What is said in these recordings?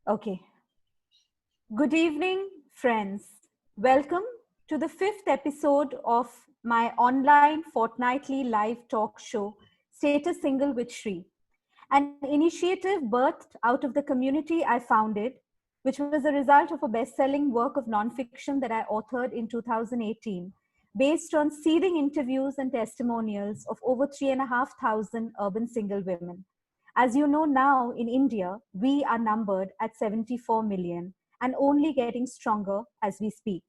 Okay. Good evening, friends. Welcome to the fifth episode of my online fortnightly live talk show, Status Single with Shri, an initiative birthed out of the community I founded, which was a result of a best-selling work of nonfiction that I authored in 2018, based on seeding interviews and testimonials of over 3,500 urban single women. As you know now, in India, we are numbered at 74 million and only getting stronger as we speak.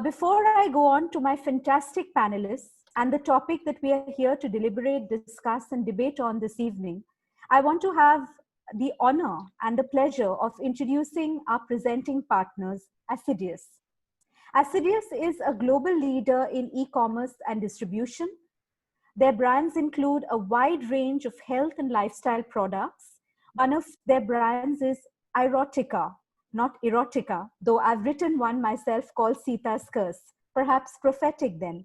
Before I go on to my fantastic panelists and the topic that we are here to deliberate, discuss, and debate on this evening, I want to have the honor and the pleasure of introducing our presenting partners, Assidious. Assidious is a global leader in e-commerce and distribution. Their brands include a wide range of health and lifestyle products. One of their brands is Erotica, not Erotica, though I've written one myself called Sita's Curse, perhaps prophetic then.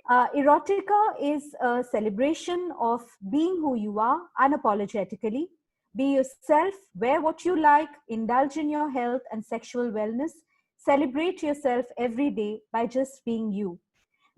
Erotica is a celebration of being who you are unapologetically. Be yourself, wear what you like, indulge in your health and sexual wellness. Celebrate yourself every day by just being you.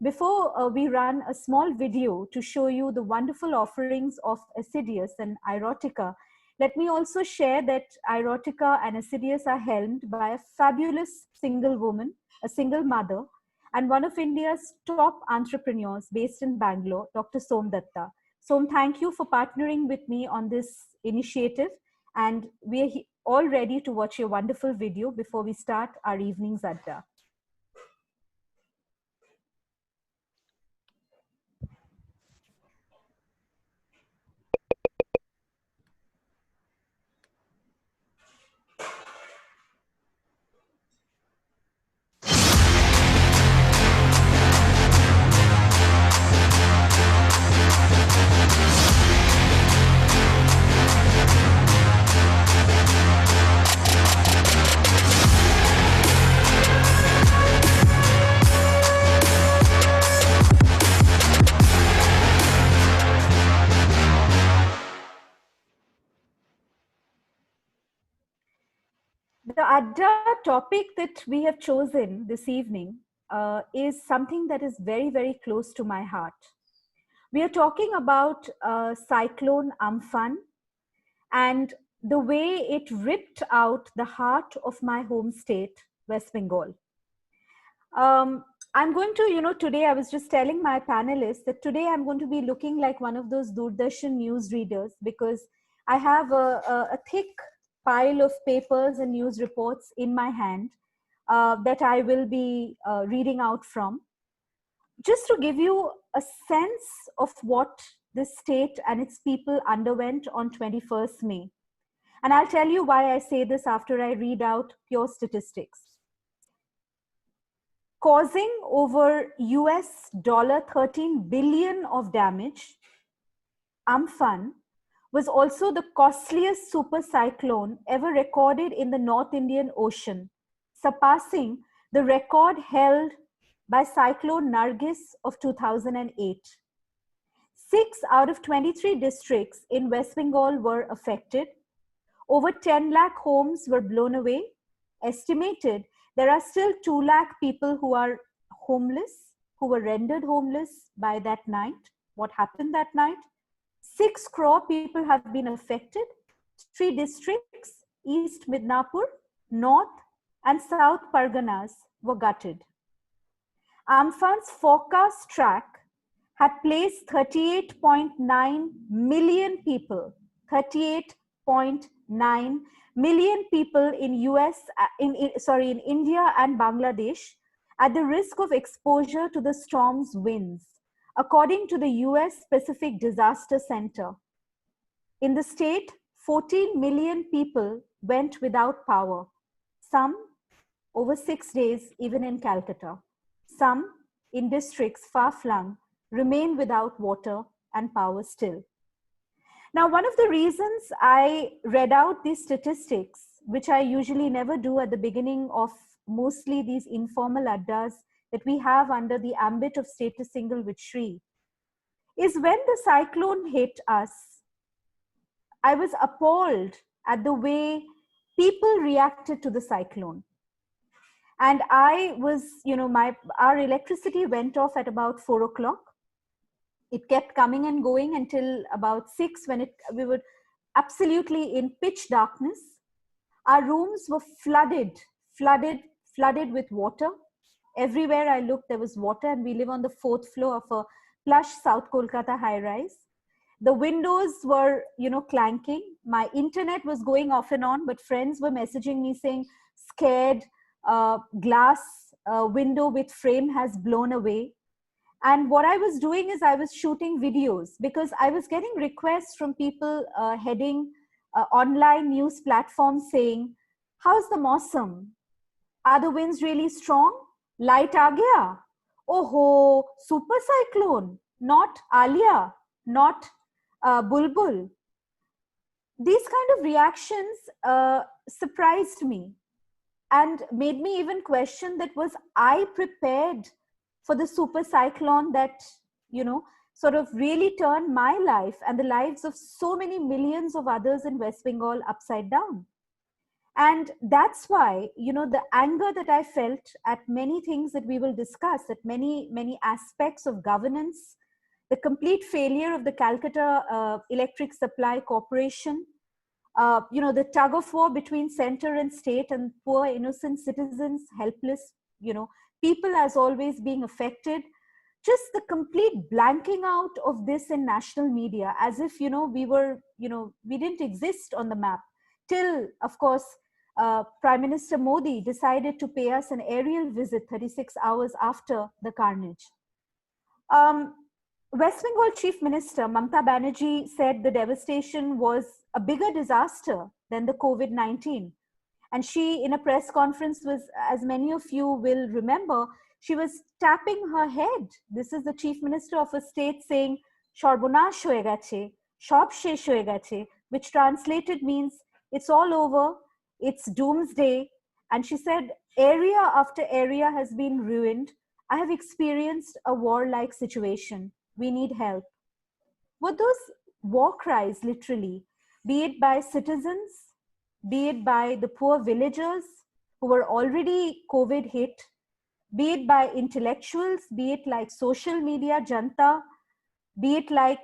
Before we run a small video to show you the wonderful offerings of Assidious and Erotica, let me also share that Erotica and Assidious are helmed by a fabulous single woman, a single mother, and one of India's top entrepreneurs based in Bangalore, Dr. Som Datta. Som, thank you for partnering with me on this initiative, and we are all ready to watch your wonderful video before we start our evening's adda. The Adda topic that we have chosen this evening is something that is very, very close to my heart. We are talking about Cyclone Amphan and the way it ripped out the heart of my home state, West Bengal. I'm going to, today I was just telling my panelists that today I'm going to be looking like one of those Doordarshan news readers because I have a thick pile of papers and news reports in my hand that I will be reading out from. Just to give you a sense of what this state and its people underwent on 21st May. And I'll tell you why I say this after I read out pure statistics. Causing over US $13 billion of damage, Amphan was also the costliest super cyclone ever recorded in the North Indian Ocean, surpassing the record held by Cyclone Nargis of 2008. 6 out of 23 districts in West Bengal were affected. Over 10 lakh homes were blown away. Estimated, there are still 2 lakh people who are homeless, who were rendered homeless by that night. What happened that night? 6 crore people have been affected. 3 districts, East Midnapur, North and South Parganas, were gutted. Amphan's forecast track had placed 38.9 million people, 38.9 million people in India and Bangladesh at the risk of exposure to the storm's winds, according to the US Pacific Disaster Center. In the state, 14 million people went without power, some over 6 days, even in Calcutta. Some, in districts far-flung, remain without water and power still. Now, one of the reasons I read out these statistics, which I usually never do at the beginning of mostly these informal addas that we have under the ambit of Status Single with Shri, is when the cyclone hit us, I was appalled at the way people reacted to the cyclone. And I was, our electricity went off at about 4 o'clock. It kept coming and going until about 6, when we were absolutely in pitch darkness. Our rooms were flooded with water. Everywhere I looked, there was water, and we live on the 4th floor of a plush South Kolkata high rise. The windows were, clanking. My internet was going off and on, but friends were messaging me saying, scared, glass window with frame has blown away. And what I was doing is I was shooting videos, because I was getting requests from people heading online news platforms saying, how's the mausam? Are the winds really strong? Light aa gaya? Oh ho, super cyclone, not Alia, not Bulbul. These kind of reactions surprised me and made me even question that, was I prepared for the super cyclone that, sort of really turned my life and the lives of so many millions of others in West Bengal upside down? And that's why, the anger that I felt at many things that we will discuss, at many aspects of governance, the complete failure of the Calcutta Electric Supply Corporation, the tug of war between center and state, and poor innocent citizens, helpless, people as always being affected. Just the complete blanking out of this in national media, as if, we didn't exist on the map, till, of course, Prime Minister Modi decided to pay us an aerial visit 36 hours after the carnage. West Bengal Chief Minister Mamata Banerjee said the devastation was a bigger disaster than the COVID-19. And she, in a press conference, was, as many of you will remember, she was tapping her head. This is the Chief Minister of a state saying, Shorbonash hoye geche, shob shesh hoye geche, which translated means it's all over, it's doomsday. And she said, area after area has been ruined. I have experienced a war-like situation. We need help. Were those war cries, literally, be it by citizens, be it by the poor villagers who were already COVID hit, be it by intellectuals, be it like social media, Janta, be it like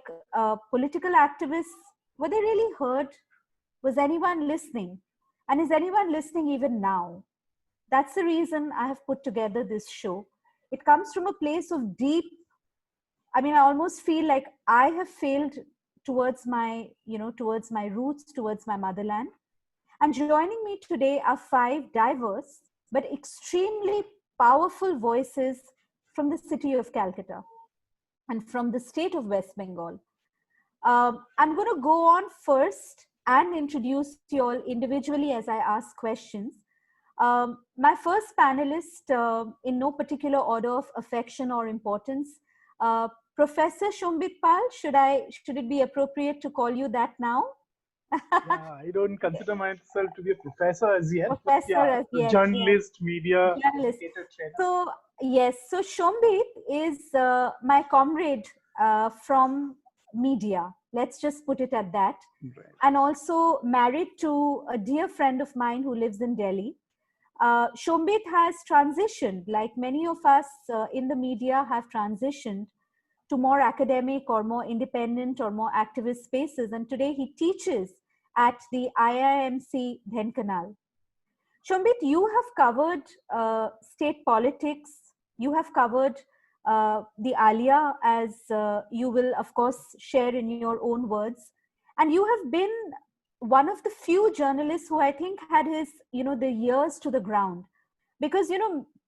political activists? Were they really heard? Was anyone listening? And is anyone listening even now? That's the reason I have put together this show. It comes from a place of deep, I almost feel like I have failed towards my, towards my roots, towards my motherland. And joining me today are 5 diverse but extremely powerful voices from the city of Calcutta and from the state of West Bengal. I'm going to go on first and introduce you all individually as I ask questions. My first panelist, in no particular order of affection or importance, Professor Shombit Pal, should it be appropriate to call you that now? Yeah, I don't consider myself to be a professor as yet. Professor, yeah, as yet, journalist, media. Journalist. So yes, so Shombit is my comrade from media. Let's just put it at that. Right. And also married to a dear friend of mine who lives in Delhi. Shombit has transitioned, like many of us in the media have transitioned to more academic or more independent or more activist spaces. And today he teaches at the IIMC Dhenkanal. Shombit, you have covered state politics. You have covered the Alia, as you will, of course, share in your own words. And you have been one of the few journalists who I think had his, the ears to the ground. Because,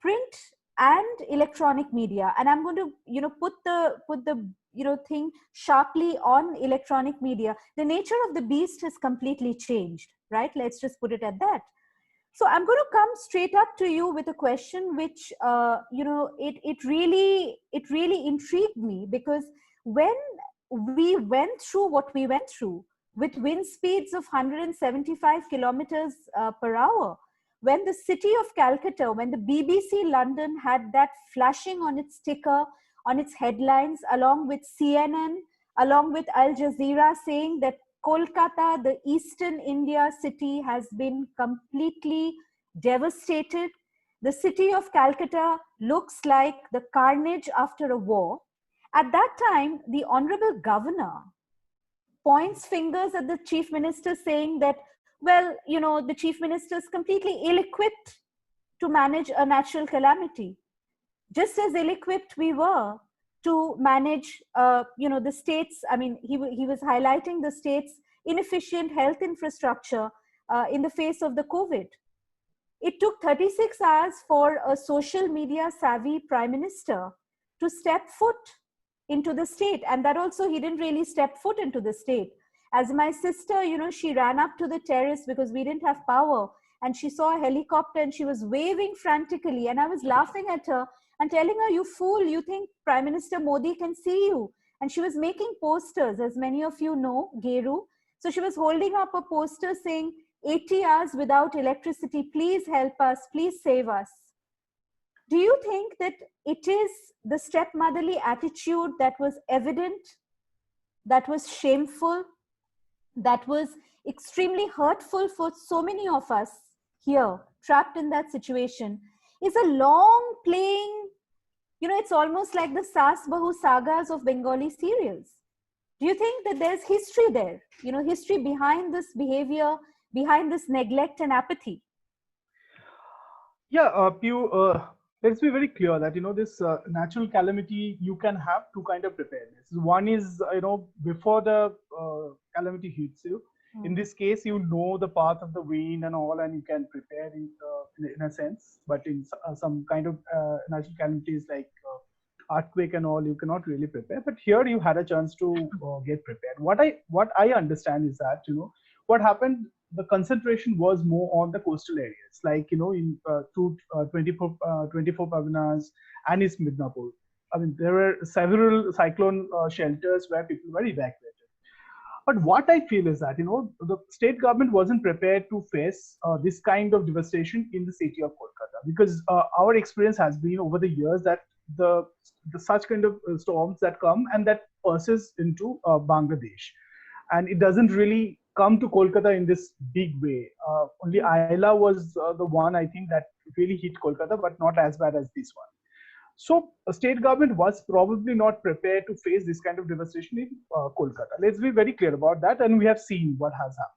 print and electronic media, and I'm going to, put the thing sharply on electronic media, the nature of the beast has completely changed, right? Let's just put it at that. So I'm going to come straight up to you with a question which, it really intrigued me, because when we went through what we went through with wind speeds of 175 kilometers per hour, when the city of Calcutta, when the BBC London had that flashing on its sticker, on its headlines, along with CNN, along with Al Jazeera saying that Kolkata, the eastern India city, has been completely devastated. The city of Calcutta looks like the carnage after a war. At that time, the honorable governor points fingers at the chief minister, saying that, well, the chief minister is completely ill equipped to manage a natural calamity. Just as ill equipped we were to manage, the state's, I mean, he was highlighting the state's inefficient health infrastructure in the face of the COVID. It took 36 hours for a social media savvy prime minister to step foot into the state. And that also, he didn't really step foot into the state. As my sister, she ran up to the terrace because we didn't have power, and she saw a helicopter and she was waving frantically. And I was laughing at her and telling her, "You fool, you think Prime Minister Modi can see you?" And she was making posters, as many of you know, Geru. So she was holding up a poster saying, 80 hours without electricity, please help us, please save us. Do you think that it is the stepmotherly attitude that was evident, that was shameful, that was extremely hurtful for so many of us here, trapped in that situation, is a long playing, it's almost like the Sas Bahu sagas of Bengali serials. Do you think that there's history there, history behind this behavior, behind this neglect and apathy? Yeah, Piyu, let's be very clear that, this natural calamity, you can have two kind of preparedness. One is, before the calamity hits you. In this case, you know the path of the wind and all, and you can prepare in a sense. But in some kind of natural calamities like earthquake and all, you cannot really prepare. But here you had a chance to get prepared. What I understand is that, what happened, the concentration was more on the coastal areas, like, in 24 Parganas and East Midnapur. I mean, there were several cyclone shelters where people were evacuated. But what I feel is that, the state government wasn't prepared to face this kind of devastation in the city of Kolkata, because our experience has been over the years that the such kind of storms that come and that passes into Bangladesh, and it doesn't really come to Kolkata in this big way. Only Ayla was the one, I think, that really hit Kolkata, but not as bad as this one. So a state government was probably not prepared to face this kind of devastation in Kolkata. Let's be very clear about that, and we have seen what has happened.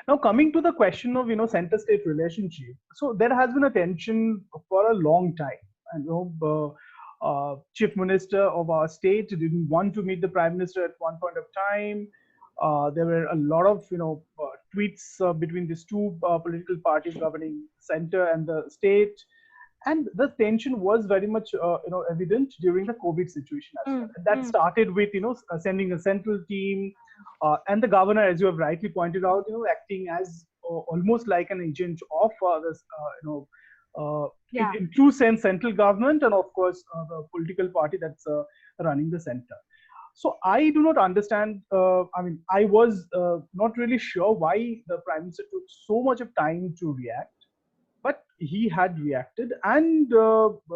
Now, coming to the question of, center-state relationship, so there has been a tension for a long time. And, chief minister of our state didn't want to meet the prime minister at one point of time. There were a lot of, tweets between these two political parties governing center and the state. And the tension was very much, evident during the COVID situation as well. And that started with, sending a central team, and the governor, as you have rightly pointed out, acting as almost like an agent of this, in true sense, central government, and of course, the political party that's running the center. So I do not understand. I was not really sure why the prime minister took so much of time to react. But he had reacted, and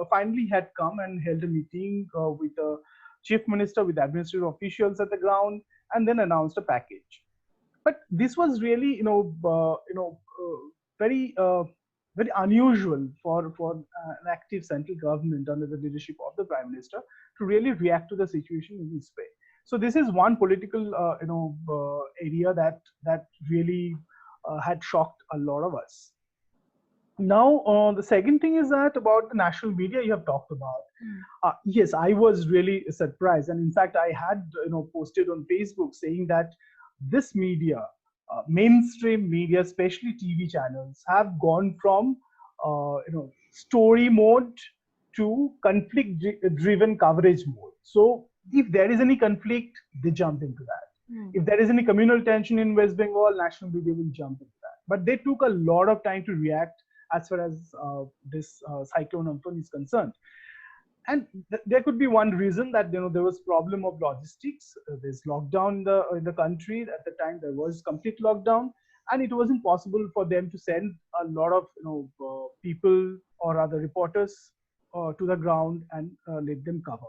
finally had come and held a meeting with the chief minister, with administrative officials at the ground, and then announced a package. But this was really, very very unusual for an active central government under the leadership of the prime minister to really react to the situation in this way. So this is one political, area that really had shocked a lot of us. Now, the second thing is that about the national media you have talked about. Yes, I was really surprised, and in fact, I had posted on Facebook saying that this media, mainstream media, especially TV channels, have gone from story mode to conflict-driven coverage mode. So, if there is any conflict, they jump into that. If there is any communal tension in West Bengal, national media will jump into that. But they took a lot of time to react as far as this cyclone Amphan is concerned. And there could be one reason that there was problem of logistics. There's lockdown in the country at the time. There was complete lockdown, and it wasn't possible for them to send a lot of people or other reporters to the ground and let them cover.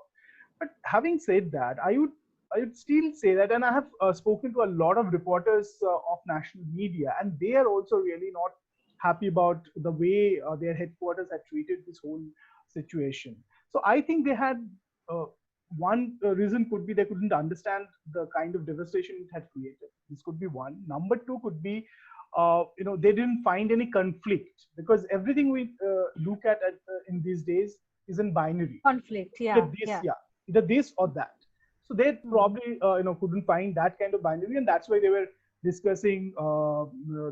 But having said that, I would I would still say that, and I have spoken to a lot of reporters of national media, and they are also really not happy about the way their headquarters had treated this whole situation. So I think they had uh, one reason could be they couldn't understand the kind of devastation it had created. This could be one. Number two could be, they didn't find any conflict, because everything we look at in these days is in binary. Conflict, Either yeah, this, yeah. yeah, either this or that. So they probably couldn't find that kind of binary, and that's why they were discussing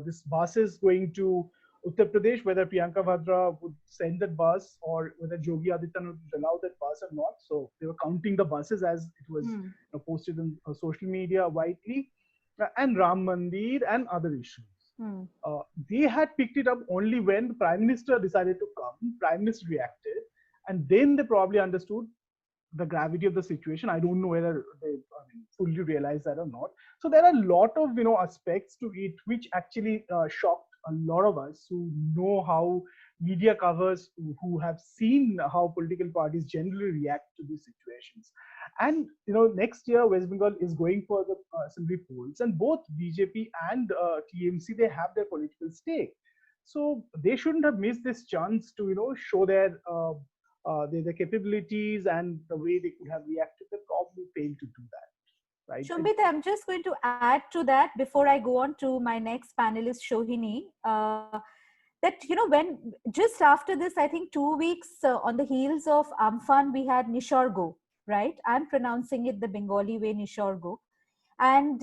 this buses going to Uttar Pradesh, whether Priyanka Vadra would send that bus or whether Yogi Adityanath would allow that bus or not. So they were counting the buses as it was posted on social media widely, and Ram Mandir and other issues. They had picked it up only when the Prime Minister decided to come. Prime Minister reacted, and then they probably understood the gravity of the situation. I don't know whether they fully realize that or not. So there are a lot of aspects to it which actually shocked a lot of us who know how media covers, who have seen how political parties generally react to these situations. And next year West Bengal is going for the assembly polls, and both BJP and TMC, they have their political stake. So they shouldn't have missed this chance to show their capabilities and the way they could have reacted. They probably failed to do that, right? Shumbit, I'm just going to add to that before I go on to my next panelist, Shohini. That when just after this, I think 2 weeks on the heels of Amphan, we had Nishargo, right? I'm pronouncing it the Bengali way, Nishargo. And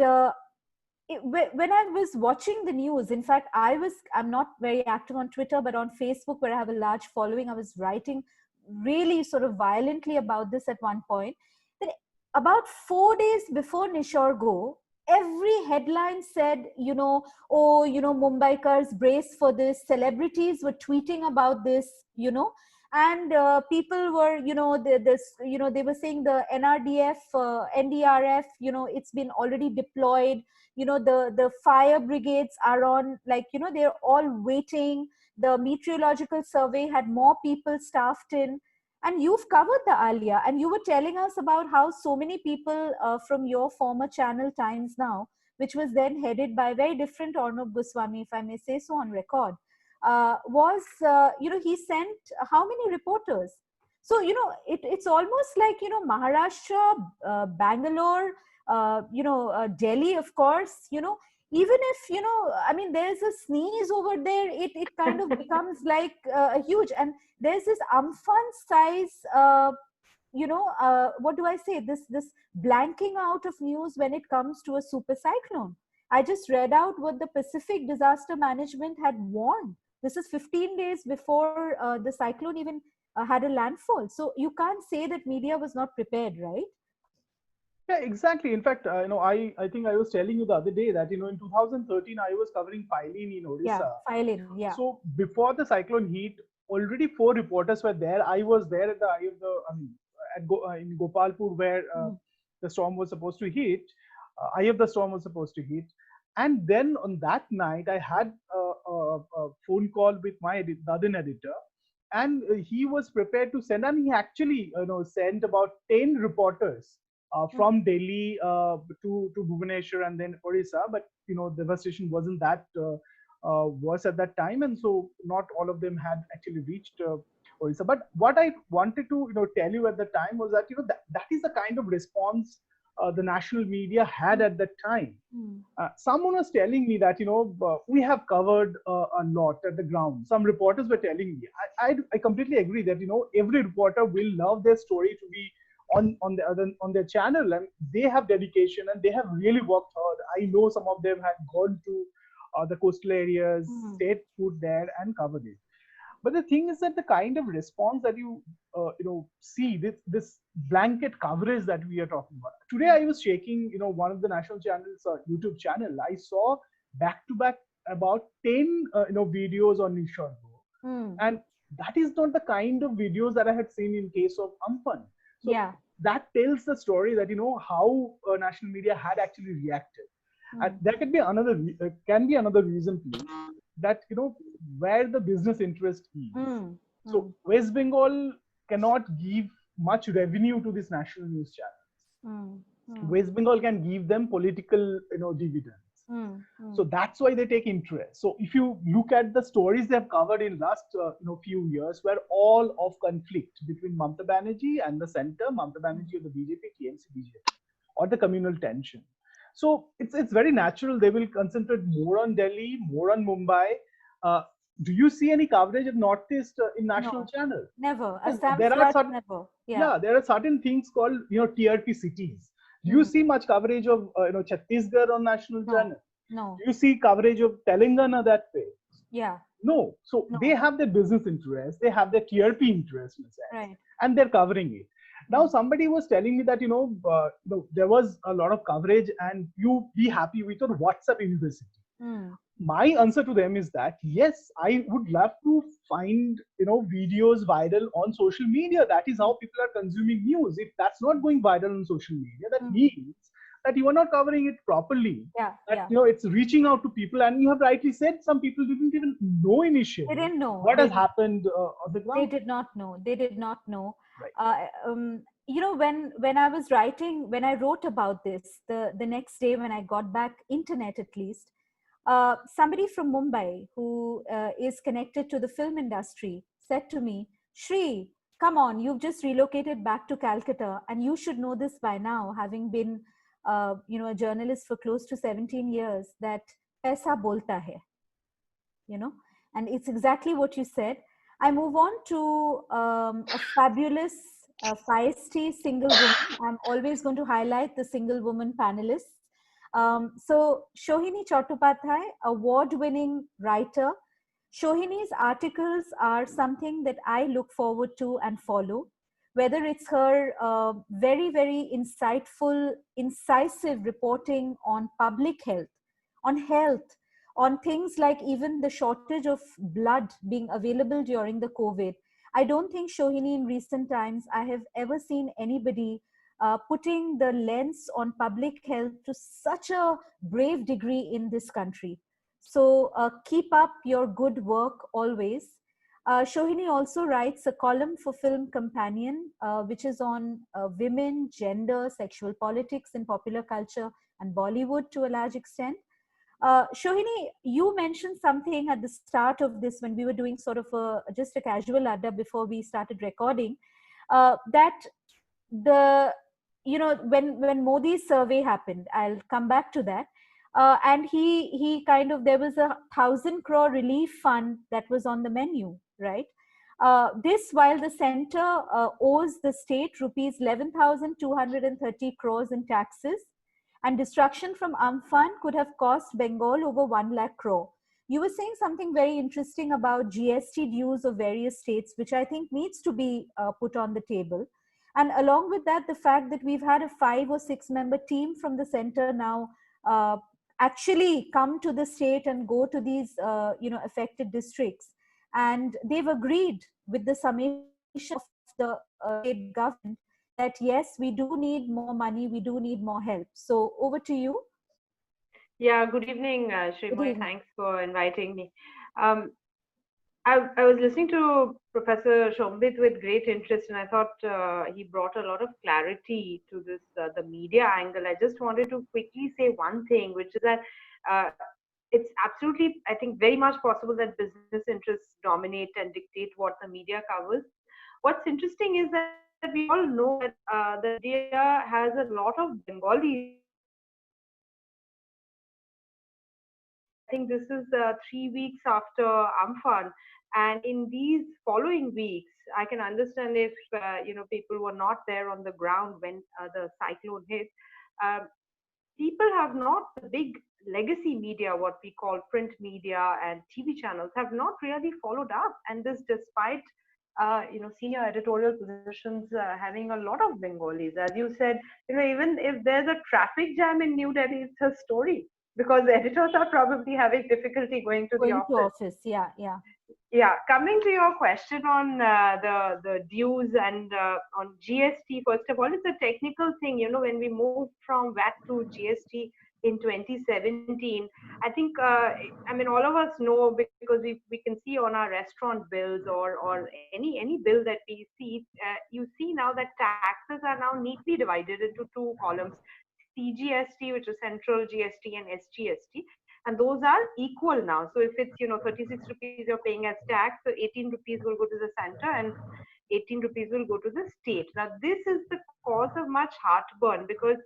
when I was watching the news, in fact, I'm not very active on Twitter, but on Facebook, where I have a large following, I was writing really sort of violently about this at one point. That about 4 days before Nishargo, every headline said, Mumbaikars brace for this. Celebrities were tweeting about this, and people were, they were saying the NRDF, NDRF, it's been already deployed. The fire brigades are on, they're all waiting. The meteorological survey had more people staffed in. And you've covered the Alia, and you were telling us about how so many people from your former channel Times Now, which was then headed by a very different Arnab Goswami, if I may say so on record, he sent how many reporters? So, it's almost like, Maharashtra, Bangalore, Delhi, of course, even if, there's a sneeze over there, it kind of becomes like a huge, and there's this Amphan size, what do I say, this blanking out of news when it comes to a super cyclone. I just read out what the Pacific Disaster Management had warned. This is 15 days before the cyclone even had a landfall. So you can't say that media was not prepared, right? Yeah, exactly. In fact, I think I was telling you the other day that in 2013 I was covering Phylline in Odisha. Yeah, Phylline. Yeah. So before the cyclone hit, already 4 reporters were there. I was there at the eye of the, in Gopalpur, where the storm was supposed to hit. Eye of the storm was supposed to hit, and then on that night I had a phone call with my Dadin editor, and he was prepared to send, and he actually sent about 10 reporters from Delhi to Bhubaneswar and then Odisha, but devastation wasn't that worse at that time, and so not all of them had actually reached Odisha. But what I wanted to tell you at the time was that that is the kind of response the national media had at that time. Someone was telling me that we have covered a lot at the ground. Some reporters were telling me. I completely agree that every reporter will love their story to be on their channel, and they have dedication and they have really worked hard. I know some of them had gone to the coastal areas, stayed put there and covered it. But the thing is that the kind of response that you see, this blanket coverage that we are talking about. Today I was checking one of the national channels YouTube channel. I saw back to back about 10 videos on Nishargo, and that is not the kind of videos that I had seen in case of Amphan. So that tells the story that how national media had actually reacted. And there can be another reason, please, that where the business interest is. So West Bengal cannot give much revenue to these national news channels. West Bengal can give them political, dividends. So that's why they take interest. So if you look at the stories they've covered in last few years, were all of conflict between Mamata Banerjee and the center, Mamata Banerjee of the BJP, TMC, BJP, or the communal tension. So it's very natural they will concentrate more on Delhi, more on Mumbai. Do you see any coverage of Northeast in national channel? Never. There are certain, never. yeah, there are certain things called TRP cities. Do you see much coverage of Chhattisgarh on national channel? No. Do you see coverage of Telangana that way? Yeah. No. So they have their business interests, they have their TRP interests, right, and they're covering it. Now somebody was telling me that there was a lot of coverage, and you be happy with your WhatsApp university. My answer to them is that yes, I would love to find videos viral on social media. That is how people are consuming news. If that's not going viral on social media, that means that you are not covering it properly. It's reaching out to people, and you have rightly said some people didn't even know initially. They didn't know what has happened on the ground. They did not know. They did not know. Right. When I was writing, when I wrote about this, the next day when I got back internet at least, somebody from Mumbai who is connected to the film industry said to me, Shri, come on, you've just relocated back to Calcutta and you should know this by now, having been a journalist for close to 17 years, that paisa bolta hai, and it's exactly what you said. I move on to a fabulous, feisty single woman. I'm always going to highlight the single woman panelists. So Sohini Chattopadhyay, award-winning writer. Sohini's articles are something that I look forward to and follow. Whether it's her very, very insightful, incisive reporting on public health, on things like even the shortage of blood being available during the COVID. I don't think, Sohini, in recent times, I have ever seen anybody putting the lens on public health to such a brave degree in this country. So keep up your good work always. Sohini also writes a column for Film Companion, which is on women, gender, sexual politics in popular culture and Bollywood to a large extent. Sohini, you mentioned something at the start of this when we were doing sort of just a casual adda before we started recording, that when Modi's survey happened, I'll come back to that. And he kind of, there was 1,000 crore relief fund that was on the menu, right? This while the center owes the state rupees 11,230 crores in taxes, and destruction from Amphan could have cost Bengal over 1 lakh crore. You were saying something very interesting about GST dues of various states, which I think needs to be put on the table. And along with that, the fact that we've had a 5 or 6 member team from the center now actually come to the state and go to these affected districts. And they've agreed with the summation of the state government that yes, we do need more money, we do need more help. So over to you. Yeah, good evening, Srimoy. Thanks for inviting me. I was listening to Professor Sombit with great interest, and I thought he brought a lot of clarity to this, the media angle. I just wanted to quickly say one thing, which is that it's absolutely, I think, very much possible that business interests dominate and dictate what the media covers. What's interesting is that we all know that the media has a lot of Bengalis. I think this is 3 weeks after Amphan, and in these following weeks, I can understand if people were not there on the ground when the cyclone hit. People have not, the big legacy media, what we call print media and TV channels, have not really followed up, and this despite senior editorial positions having a lot of Bengalis. As you said, even if there's a traffic jam in New Delhi, it's a story, because the editors are probably having difficulty going to the office. Yeah. Coming to your question on the dues and on GST, first of all, it's a technical thing. When we move from VAT to GST, in 2017. I think, I mean, all of us know, because we can see on our restaurant bills, or any bill that we see, you see now that taxes are now neatly divided into two columns: CGST, which is Central GST, and SGST, and those are equal now. So if it's 36 rupees you're paying as tax, so 18 rupees will go to the center and 18 rupees will go to the state. Now this is the cause of much heartburn, because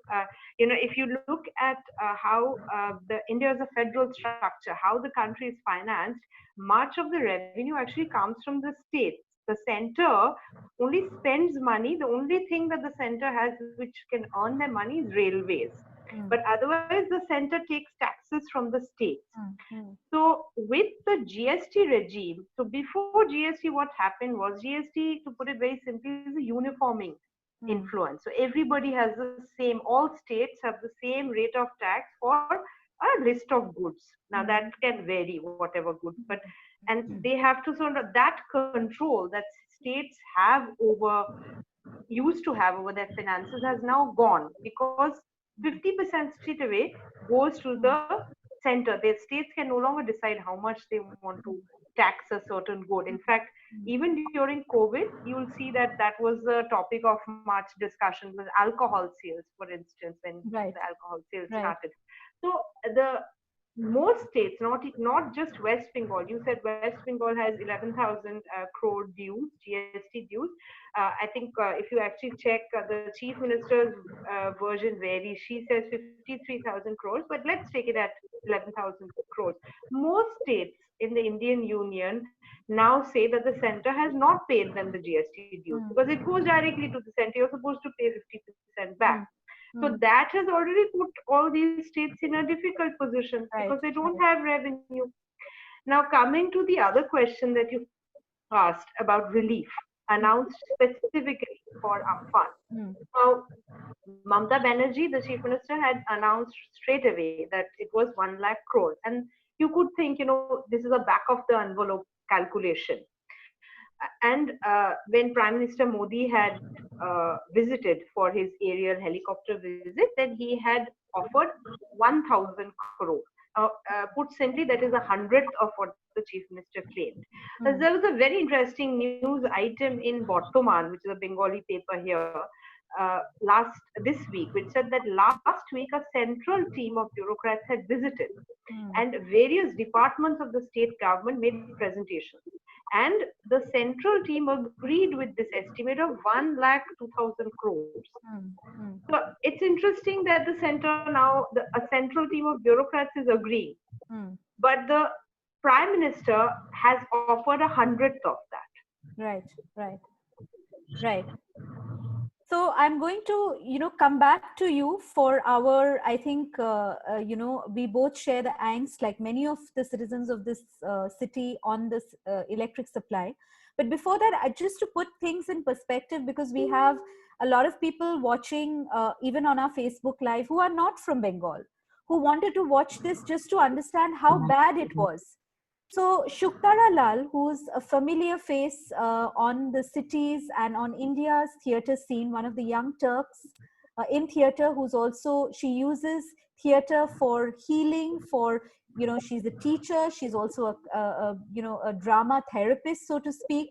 if you look at how the India is a federal structure, how the country is financed, much of the revenue actually comes from the states. The center only spends money. The only thing that the center has which can earn their money is railways. But otherwise, the center takes taxes from the states. So with the GST regime, so before GST, what happened was, GST, to put it very simply, is a uniforming influence. So everybody has the same, all states have the same rate of tax for a list of goods. Now that can vary, whatever goods, but and they have to sort of, that control that states have over, used to have over their finances, has now gone, because 50% straight away goes to the center. The states can no longer decide how much they want to tax a certain good. In fact, even during COVID, you will see that that was the topic of much discussion, with alcohol sales, for instance, when Right. the alcohol sales Right. started. So the most states, not just West Bengal. You said West Bengal has 11,000 crore dues, GST dues. I think if you actually check the chief minister's version varies. She says 53,000 crores, but let's take it at 11,000 crores. Most states in the Indian Union now say that the center has not paid them the GST dues, because it goes directly to the center. You're supposed to pay 50% back. So that has already put all these states in a difficult position, because they don't have revenue. Now, coming to the other question that you asked about relief announced specifically for Amphan. Now, Mamata Banerjee, the chief minister, had announced straight away that it was 1 lakh crore. And you could think, this is a back of the envelope calculation. And when Prime Minister Modi had visited for his aerial helicopter visit, then he had offered 1,000 crore. Put simply, that is 100th of what the chief minister claimed. There was a very interesting news item in Bartaman, which is a Bengali paper here, this week, which said that last week a central team of bureaucrats had visited, and various departments of the state government made presentations. And the central team agreed with this estimate of 1,02,000 crores. So it's interesting that the center now, a central team of bureaucrats is agreeing, but the Prime Minister has offered 100th of that. Right. So I'm going to, come back to you for our, I think, we both share the angst, like many of the citizens of this city, on this electric supply. But before that, just to put things in perspective, because we have a lot of people watching, even on our Facebook Live, who are not from Bengal, who wanted to watch this just to understand how bad it was. So Shuktara Lal, who's a familiar face on the cities and on India's theatre scene, one of the young Turks in theatre, she uses theatre for healing, she's a teacher, she's also a drama therapist, so to speak,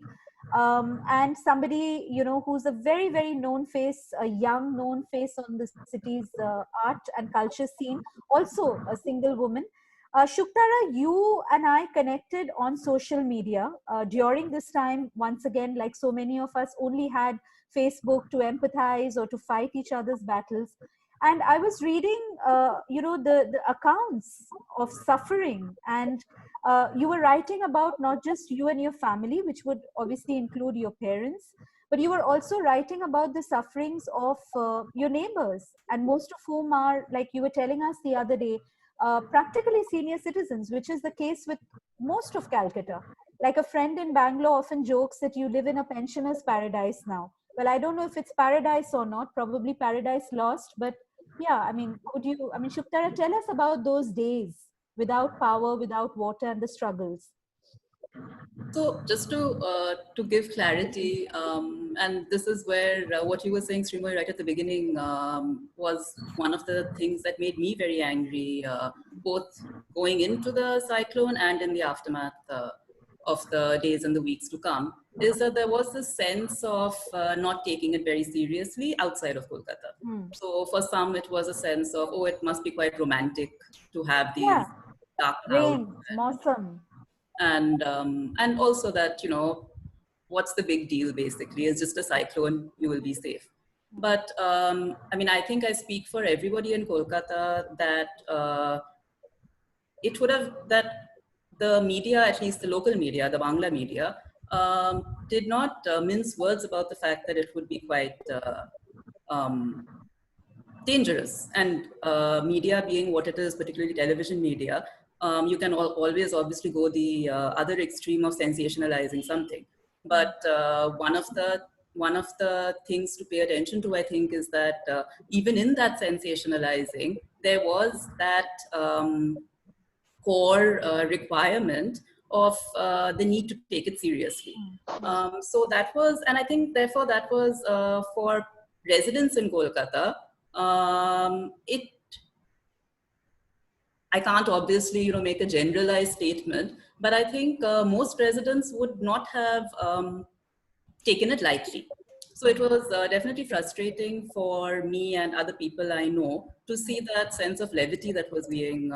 and somebody, who's a very, very known face, a young known face on the city's art and culture scene, also a single woman. Shuktara, you and I connected on social media during this time. Once again, like so many of us, only had Facebook to empathize or to fight each other's battles. And I was reading, the accounts of suffering, and you were writing about not just you and your family, which would obviously include your parents, but you were also writing about the sufferings of your neighbors, and most of whom are, like you were telling us the other day, practically senior citizens, which is the case with most of Calcutta. Like a friend in Bangalore often jokes that you live in a pensioner's paradise now. Well, I don't know if it's paradise or not, probably paradise lost, but yeah, Shuktara, tell us about those days without power, without water, and the struggles. So just to give clarity, and this is where what you were saying, Srimoy, right at the beginning, was one of the things that made me very angry, both going into the cyclone and in the aftermath of the days and the weeks to come, is that there was this sense of not taking it very seriously outside of Kolkata. So for some, it was a sense of, oh, it must be quite romantic to have these dark clouds. Rain, Mausam. And also that, you know, what's the big deal, basically? It's just a cyclone, you will be safe. But I mean, I think I speak for everybody in Kolkata that it would have, that the media, at least the local media, the Bangla media, did not mince words about the fact that it would be quite dangerous. And media being what it is, particularly television media, you can always obviously go the other extreme of sensationalizing something. But one of the things to pay attention to, I think, is that even in that sensationalizing, there was that core requirement of the need to take it seriously. So that was, and I think therefore that was for residents in Kolkata, I can't obviously, you know, make a generalized statement, but I think most residents would not have taken it lightly. So it was definitely frustrating for me and other people I know to see that sense of levity that was being,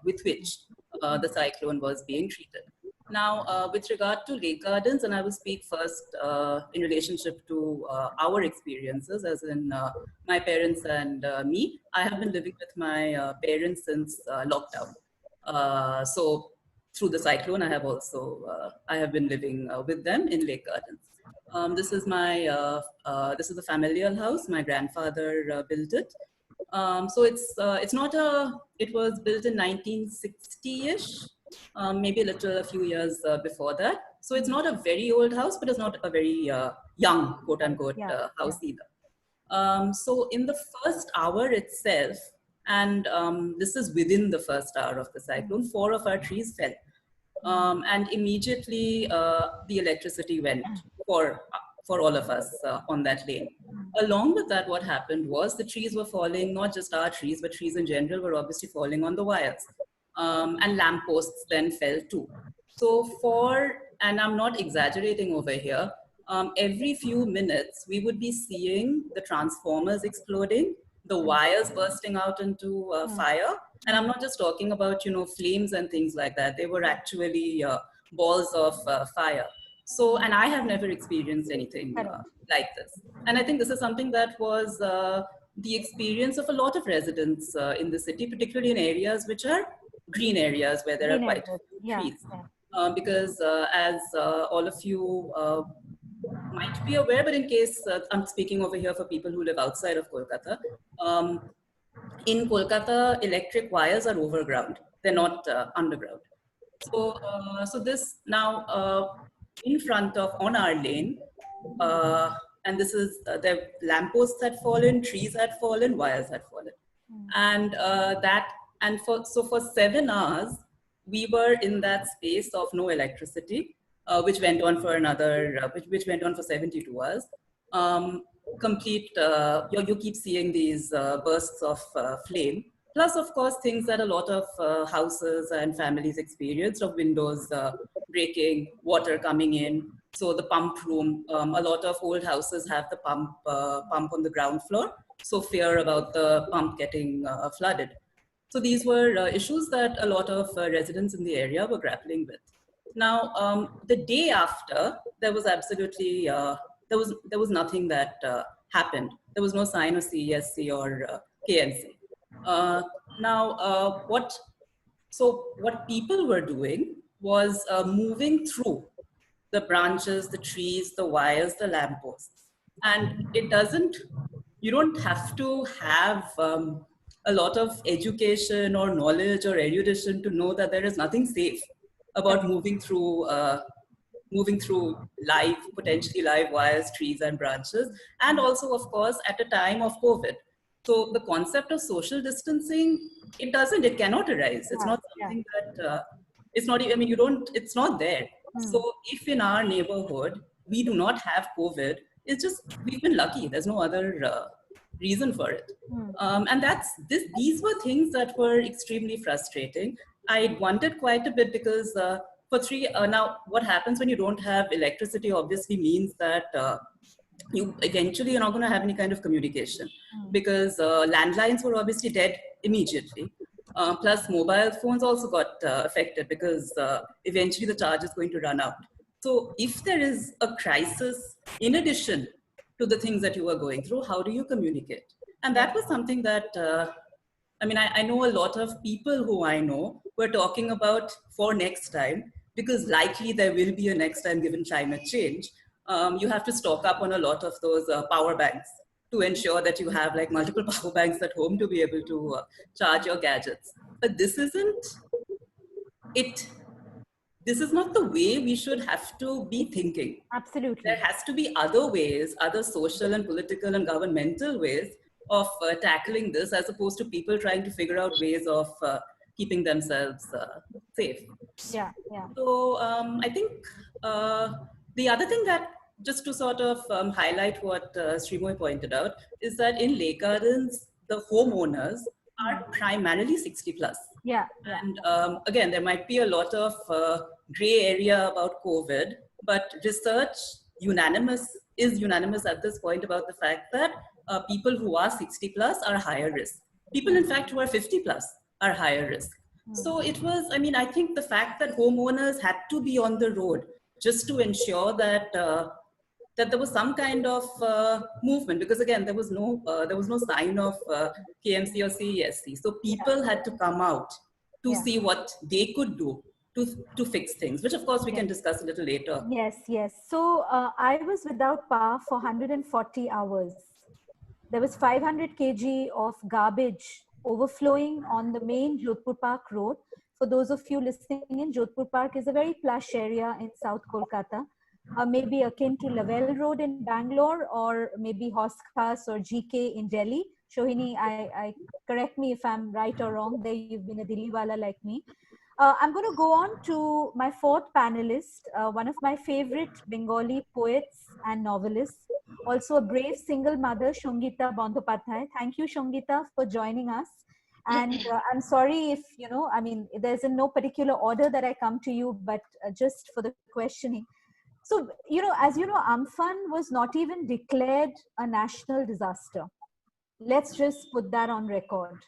with which the cyclone was being treated. Now, with regard to Lake Gardens, and I will speak first in relationship to our experiences, as in my parents and me. I have been living with my parents since lockdown. So through the cyclone, I have also I have been living with them in Lake Gardens. This is this is a familial house. My grandfather built it. So it's not a. It was built in 1960-ish. Maybe a few years before that. So it's not a very old house, but it's not a very young, quote unquote, house either. So in the first hour itself, and this is within the first hour of the cyclone, 4 of our trees fell. And immediately the electricity went for all of us on that lane. Along with that, what happened was the trees were falling, not just our trees, but trees in general were obviously falling on the wires. And lampposts then fell too. So and I'm not exaggerating over here, every few minutes we would be seeing the transformers exploding, the wires bursting out into fire. And I'm not just talking about, you know, flames and things like that. They were actually balls of fire. So, and I have never experienced anything like this. And I think this is something that was the experience of a lot of residents in the city, particularly in areas which are green areas where there are quite a few trees. Because as all of you might be aware, but in case I'm speaking over here for people who live outside of Kolkata, in Kolkata, electric wires are overground. They're not underground. So, so this now in front of, on our lane, and this is, the lampposts had fallen, trees had fallen, wires had fallen. And so for 7 hours, we were in that space of no electricity, which went on for which went on for 72 hours. Complete, you keep seeing these bursts of flame. Plus, of course, things that a lot of houses and families experienced, of windows breaking, water coming in. So the pump room, a lot of old houses have the pump on the ground floor. So fear about the pump getting flooded. So these were issues that a lot of residents in the area were grappling with. Now, the day after, there was absolutely, there was nothing that happened. There was no sign of CESC or KNC. Now, what people were doing was moving through the branches, the trees, the wires, the lampposts. And you don't have to have a lot of education or knowledge or erudition to know that there is nothing safe about moving through potentially live wires, trees, and branches. And also, of course, at a time of COVID. So the concept of social distancing, it cannot arise. It's not something that, it's not, I mean, it's not there. So if in our neighborhood we do not have COVID, it's just we've been lucky. There's no other reason for it. And these were things that were extremely frustrating. I wondered quite a bit because now what happens when you don't have electricity obviously means that you're not going to have any kind of communication, because landlines were obviously dead immediately. Plus mobile phones also got affected because eventually the charge is going to run out. So if there is a crisis in addition to the things that you are going through, how do you communicate? And that was something that, I know a lot of people who I know were talking about for next time, because likely there will be a next time given climate change. You have to stock up on a lot of those power banks to ensure that you have like multiple power banks at home to be able to charge your gadgets. But this isn't it. This is not the way we should have to be thinking. Absolutely. There has to be other ways, other social and political and governmental ways of tackling this, as opposed to people trying to figure out ways of keeping themselves safe. Yeah, yeah. So I think the other thing that, just to sort of highlight what Srimoy pointed out, is that in Lake Gardens, the homeowners are primarily 60 plus. Yeah. And again, there might be a lot of gray area about COVID, but research is unanimous at this point about the fact that people who are 60 plus are higher risk. People, in fact, who are 50 plus are higher risk. So it was, I think the fact that homeowners had to be on the road just to ensure that that there was some kind of movement, because again, there was no sign of KMC or CESC. So people had to come out to see what they could do to fix things, which of course we can discuss a little later. Yes, yes. So I was without power for 140 hours. There was 500 kg of garbage overflowing on the main Jodhpur Park road. For those of you listening in, Jodhpur Park is a very plush area in South Kolkata, maybe akin to Lavelle Road in Bangalore, or maybe Horse Khas or GK in Delhi. Shohini, I correct me if I'm right or wrong. There, you've been a Dilliwala like me. I'm going to go on to my fourth panelist, one of my favorite Bengali poets and novelists, also a brave single mother, Shongita Bandhopadhyay. Thank you, Shongita, for joining us. And I'm sorry if, there's in no particular order that I come to you, but just for the questioning. So, as you know, Amphan was not even declared a national disaster. Let's just put that on record.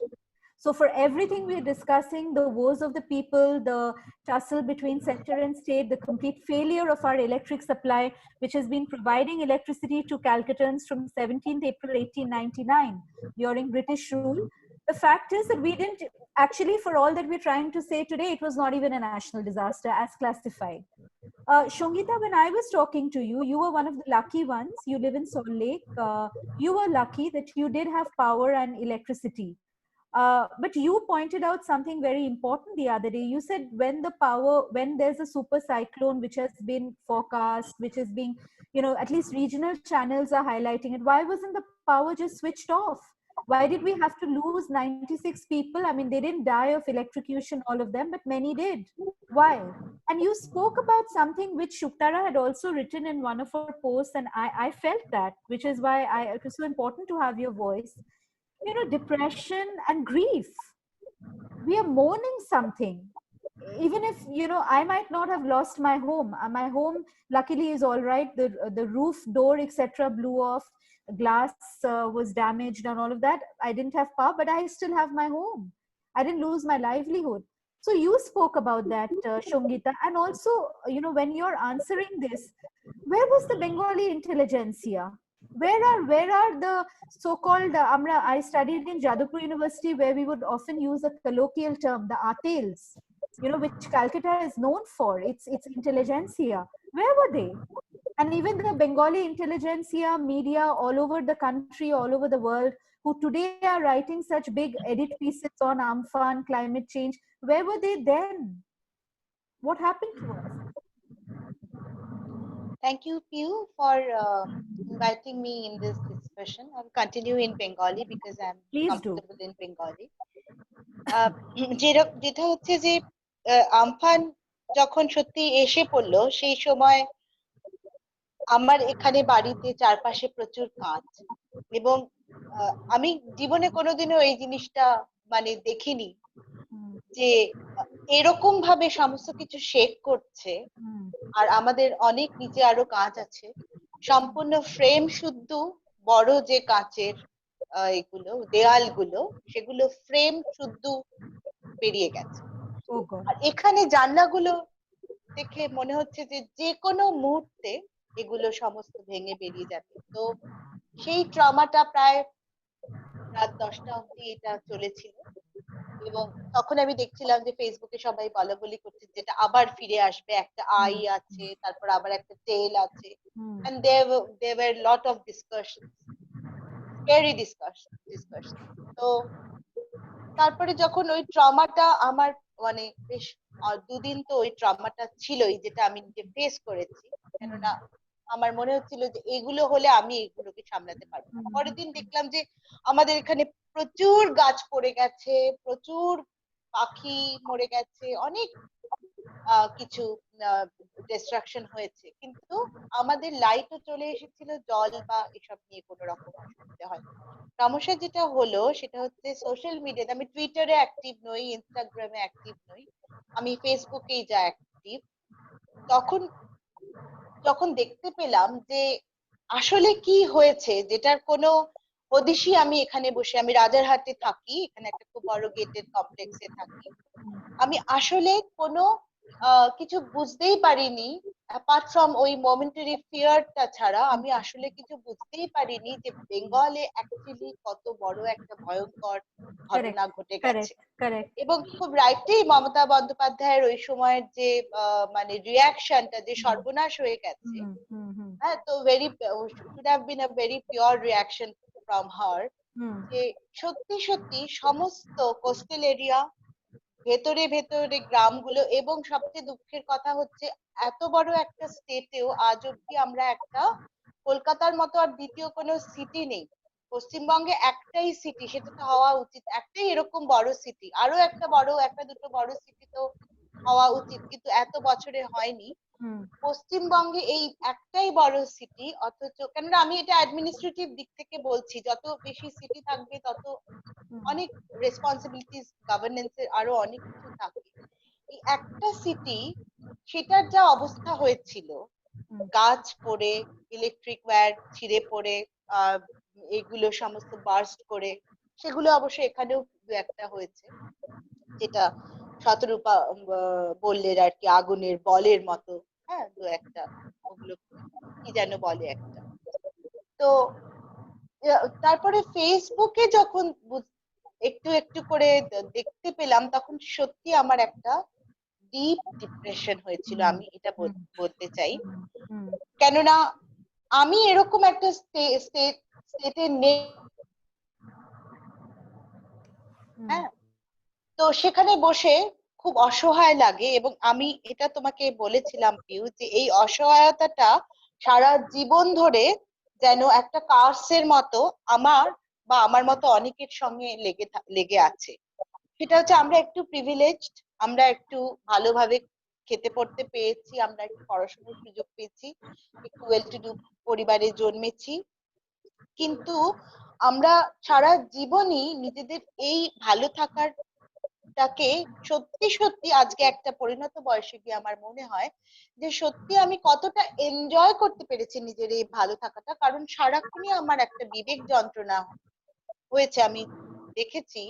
So for everything we're discussing, the woes of the people, the tussle between center and state, the complete failure of our electric supply, which has been providing electricity to Calcuttans from 17th April 1899 during British rule, the fact is that we didn't, actually, for all that we're trying to say today, it was not even a national disaster as classified. Shongita, when I was talking to you, you were one of the lucky ones. You live in Salt Lake. You were lucky that you did have power and electricity. But you pointed out something very important the other day. You said when there's a super cyclone which has been forecast, which is being, at least regional channels are highlighting it, why wasn't the power just switched off? Why did we have to lose 96 people? They didn't die of electrocution, all of them, but many did. Why? And you spoke about something which Shuktara had also written in one of her posts, and I felt that, which is why it was so important to have your voice. Depression and grief. We are mourning something. Even if, I might not have lost my home. My home, luckily, is all right. The roof, door, etc. blew off. Glass was damaged and all of that. I didn't have power, but I still have my home. I didn't lose my livelihood. So you spoke about that, Shongita. And also, when you're answering this, where was the Bengali intelligentsia? Where are the so-called, I studied in Jadavpur University, where we would often use a colloquial term, the Atels, which Calcutta is known for, its intelligentsia. Where were they? And even the Bengali intelligentsia, media all over the country, all over the world, who today are writing such big edit pieces on Amphan, climate change, where were they then? What happened to us? Thank you, Piyu, for inviting me in this discussion. I'll continue in Bengali because I'm comfortable in Bengali. যেটা হচ্ছে যে Amphan যখন সত্যি এসে পড়লো, সেই সময় আমার এখানে বাড়িতে চারপাশে প্রচুর কাঁচ, এবং আমি জীবনে কোনোদিনও এই জিনিসটা মানে দেখিনি যে এরকম ভাবে সমস্ত কিছু শেক করছে। আর আমাদের অনেক নিচে আরো কাঁচ আছে, সম্পূর্ণ ফ্রেম শুদ্ধ বড় যে কাঁচের এগুলো দেয়ালগুলো, সেগুলো ফ্রেম শুদ্ধ বেরিয়ে গেছে। আর এখানে জানলাগুলো দেখে মনে হচ্ছে যে যে কোনো মুহূর্তে এগুলো সমস্ত ভেঙে বেরিয়ে যাবে। তো সেই ট্রমাটা প্রায় রাত 10টা অবধি এটা চলেছিল, এবং তখন আমি দেখছিলাম যে ফেসবুকে সবাই বলাবলি করছে যেটা আবার ফিরে আসবে, একটা আই আছে, তারপর আবার একটা টেল আছে, and there were lot of discussions, scary discussion. তো তারপরে যখন ওই ট্রমাটা আমার মানে বেশ 2 দিন তো ওই ট্রমাটা ছিলই, যেটা আমি নিজে ফেস করেছি, কেননা আমার মনে হচ্ছিল যে এগুলো হলে আমি এগুলোকে সামলাতে পারবো না। পরের দিন দেখলাম যে আমাদের এখানে প্রচুর গাছ পড়ে গেছে, প্রচুর পাখি মরে গেছে, অনেক কিছু ডিস্ট্রাকশন হয়েছে, কিন্তু আমাদের লাইটও চলে এসেছিল, জল বা এসব নিয়ে কোনো রকম অসুবিধা হয়। সমস্যা যেটা হলো সেটা হচ্ছে সোশ্যাল মিডিয়াতে আমি টুইটারে অ্যাক্টিভ নই, ইনস্টাগ্রামে অ্যাক্টিভ নই, আমি ফেসবুকেই যা অ্যাক্টিভ। তখন যখন দেখতে পেলাম যে আসলে কি হয়েছে, যেটার কোনো হদিশই আমি এখানে বসে, আমি রাজারহাটে থাকি, এখানে একটা খুব বড় গেটেড কমপ্লেক্সে থাকি, আমি আসলে কোনো কিছু বুঝতেই পারিনি, অ্যাপার্ট ফ্রম ওই মোমেন্টারি ফিয়ারটা ছাড়া আমি আসলে কিছু বুঝতেই পারিনি যে বেঙ্গলে অ্যাকচুয়ালি কত বড় একটা ভয়ঙ্কর ঘটনা ঘটে গেছে। এবং খুব রাইটলি মমতা বন্দ্যোপাধ্যায়ের ওই সময়ের যে মানে রিয়াকশনটা, যে সর্বনাশ হয়ে গেছে, হ্যাঁ, তো should have been a very pure reaction from her, যে সত্যি সত্যি সমস্ত কোস্টাল এরিয়া, ভেতরে ভেতরে গ্রামগুলো, এবং সবচেয়ে দুঃখের কথা হচ্ছে এত বড় একটা স্টেটেও আজ অব্দি আমরা একটা কলকাতার মতো আর দ্বিতীয় কোনো সিটি নেই। পশ্চিমবঙ্গে একটাই সিটি, সেটা তো হওয়া উচিত, একটাই এরকম বড় সিটি, আরো একটা দুটো বড় সিটি তো হওয়া উচিত, কিন্তু এত বছরে হয়নি। পশ্চিমবঙ্গে এই একটাই বড় সিটি, অথচ কেননা আমি এটা অ্যাডমিনিস্ট্রেটিভ দিক থেকে বলছি, যত বেশি সিটি থাকবে তত অনেক রেসপন্সিবিলিটিস, গভর্নেন্সের আরো অনেক কিছু থাকে। এই একটা সিটি, সেটার যা অবস্থা হয়েছিল, গাছ পড়ে, ইলেকট্রিক ওয়্যার ছিঁড়ে পড়ে, এগুলো সমস্ত বার্স্ট করে, সেগুলো অবশ্য এখানেও দু একটা হয়েছে, যেটা শতরূপা বললেন আর কি, আগুনের বলের মতো, হ্যাঁ, দু একটা, ওগুলো কি যেন বলে একটা। তো তারপরে ফেসবুকে যখন একটু একটু করে দেখতে পেলাম, তখন সত্যি আমার একটা ডিপ ডিপ্রেশন হয়েছিল, আমি এটা বলতে চাই। কেননা আমি এরকম একটা স্টেটে নেই, হ্যাঁ, তো সেখানে বসে খুব অসহায় লাগে। এবং আমি এটা তোমাকে বলেছিলাম পিউ, যে এই অসহায়তাটা সারা জীবন ধরে যেন একটা কার্সের মতো আমার বা আমার মতো অনেকের সঙ্গে লেগে আছে। সেটা হচ্ছে আমরা একটু প্রিভিলেজড, আমরা একটু ভালোভাবে খেতে পড়তে পেয়েছি, আমরা একটু পড়াশোনার সুযোগ পেয়েছি, একটু ওয়েল টু ডু পরিবারে জন্মেছি, কিন্তু আমরা সারা জীবনই নিজেদের এই ভালো থাকারটাকে সত্যি সত্যি আজকে একটা পরিণত বয়সে গিয়ে আমার মনে হয় যে সত্যি আমি কতটা এনজয় করতে পেরেছি নিজের এই ভালো থাকাটা, কারণ সারাক্ষণই আমার একটা বিবেক যন্ত্রণা হয়েছে। আমি দেখেছি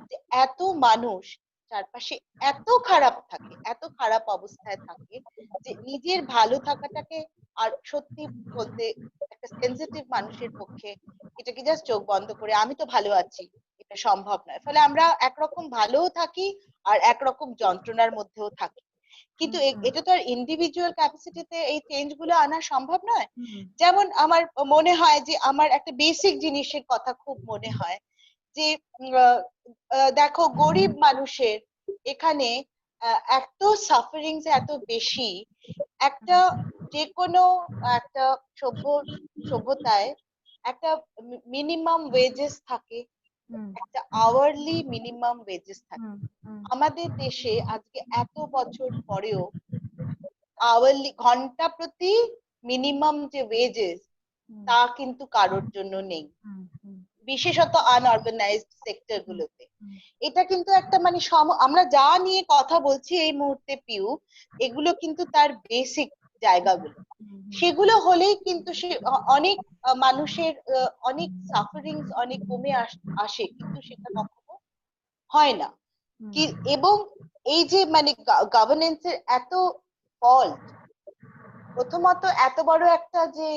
যে এত মানুষ চারপাশে এত খারাপ থাকে, এত খারাপ অবস্থায় থাকে, যে নিজের ভালো থাকাটাকে, আর সত্যি বলতে একটা সেনসিটিভ মানুষের পক্ষে এটাকে জাস্ট চোখ বন্ধ করে আমি তো ভালো আছি এটা সম্ভব নয়। ফলে আমরা একরকম ভালোও থাকি আর একরকম যন্ত্রণার মধ্যেও থাকি, কিন্তু এটা তো আর ইন্ডিভিজুয়াল ক্যাপাসিটিতে এই চেঞ্জ গুলো আনা সম্ভব নয়। যেমন আমার মনে হয় যে আমার একটা বেসিক জিনিসের কথা খুব মনে হয়, যে দেখো গরিব মানুষের এখানে এত সাফারিংস এত বেশি, একটা যে কোনো একটা সভ্যতায় একটা মিনিমাম ওয়েজেস থাকে, একটা আওয়ারলি মিনিমাম ওয়েজেস থাকে। আমাদের দেশে আজকে এত বছর পরেও আওয়ারলি ঘন্টা প্রতি মিনিমাম যে ওয়েজেস তা কিন্তু কারোর জন্য নেই, বিশেষত আনঅর্গানাইজড সেক্টর গুলোতে। এটা কিন্তু একটা মানে আমরা যা নিয়ে কথা বলছি এই মুহূর্তে পিউ, এগুলো কিন্তু তার বেসিক জায়গাগুলো। সেগুলো হলেই কিন্তু সে অনেক মানুষের অনেক সাফারিংস অনেক কমে আসে, কিন্তু সেটা কখনো হয় না কি। এবং এই যে মানে গভর্নেন্সের এত ফল্ট, প্রথমত এত বড় একটা যে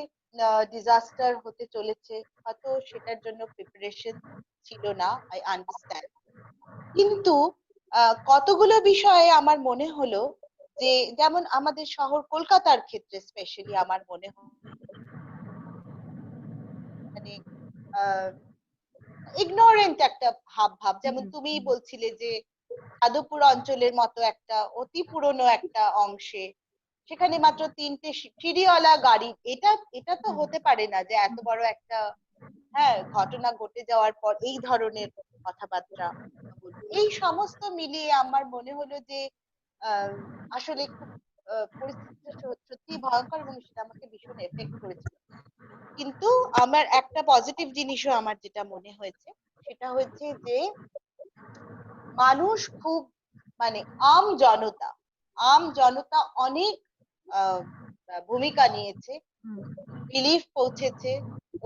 ডিজাস্টার হতে চলেছে, হয়তো সেটার জন্য প্রিপারেশন ছিল না, আই আন্ডারস্ট্যান্ড। কিন্তু কতগুলো বিষয়ে আমার মনে হলো যে, যেমন আমাদের শহর কলকাতার ক্ষেত্রে স্পেশালি আমার মনে হয় মানে ইগনোরেন্ট একটা ভাব। যেমন তুমি বলছিলে যে যাদবপুর অঞ্চলের মতো একটা অতি পুরনো একটা অংশে সেখানে মাত্র 3টে সিঁড়িওয়ালা গাড়ি, এটা তো হতে পারে না যে এত বড় একটা ঘটনা ঘটে যাওয়ার পর এই ধরনের কথাবার্তা। এই সমস্ত মিলিয়ে আমার মনে হলো যে আসলে খুব পরিস্থিতিটা সত্যি ভয়ঙ্কর এবং সেটা আমাকে ভীষণ এফেক্ট করেছিল। কিন্তু আমার একটা পজিটিভ জিনিসও আমার যেটা মনে হয়েছে সেটা হচ্ছে যে মানুষ খুব মানে আম জনতা অনেক ভূমিকা নিয়েছে, রিলিফ পৌঁছেছে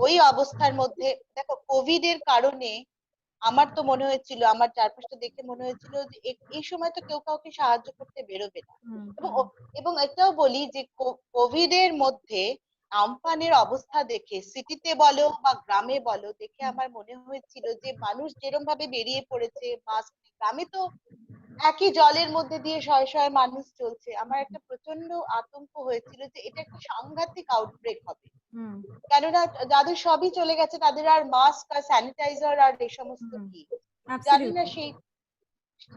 ওই অবস্থার মধ্যে। দেখো কোভিড এর কারণে আমার তো মনে হয়েছিল, আমার চারপাশটা দেখে মনে হয়েছিল যে এই সময় তো কেউ কাউকে সাহায্য করতে বেরোবে না। এবং এটাও বলি যে কোভিড এর মধ্যে আমফানের অবস্থা দেখে, সিটিতে বলো বা গ্রামে বলো, দেখে আমার মনে হয়েছিল যে মানুষ যেরকম ভাবে বেরিয়ে পড়েছে মাস্ক, গ্রামে তো একই জলের মধ্যে দিয়ে শয়ে শয়ে মানুষ চলছে। আমার একটা প্রচন্ড আতঙ্ক হয়েছিল যে এটা একটা সাংঘাতিক আউটব্রেক হবে, কেননা যাদের সবই চলে গেছে তাদের আর মাস্ক আর স্যানিটাইজার আর এই সমস্ত কি জানি না, সেই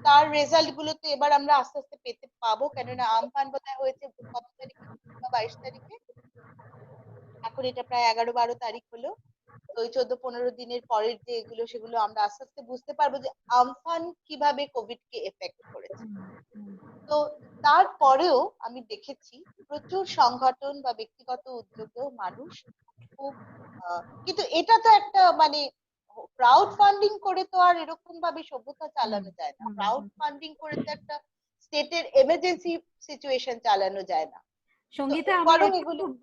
তার রেজাল্ট গুলো তো এবার আমরা আস্তে আস্তে পেতে পাবো, কেননা আমফান বোধহয় হয়েছে কত তারিখে, 22 তারিখে, এখন এটা প্রায় 11-12 তারিখ হলো। তো ওই 14-15 দিনের পরের যে এগুলো সেগুলো আমরা আস্তে আস্তে বুঝতে পারবো যে আমফান কিভাবে কোভিড কে এফেক্ট করেছে। তো তারপরেও আমি দেখেছি প্রচুর সংগঠন বা ব্যক্তিগত উদ্যোগেও মানুষ খুব কিন্তু এটা তো একটা মানে ক্রাউড ফান্ডিং করে তো আর এরকম ভাবে সভ্যতা চালানো যায় না। ক্রাউড ফান্ডিং করে তো একটা স্টেটের এমার্জেন্সি সিচুয়েশন চালানো যায় না। সঙ্গীতা, আমার খুব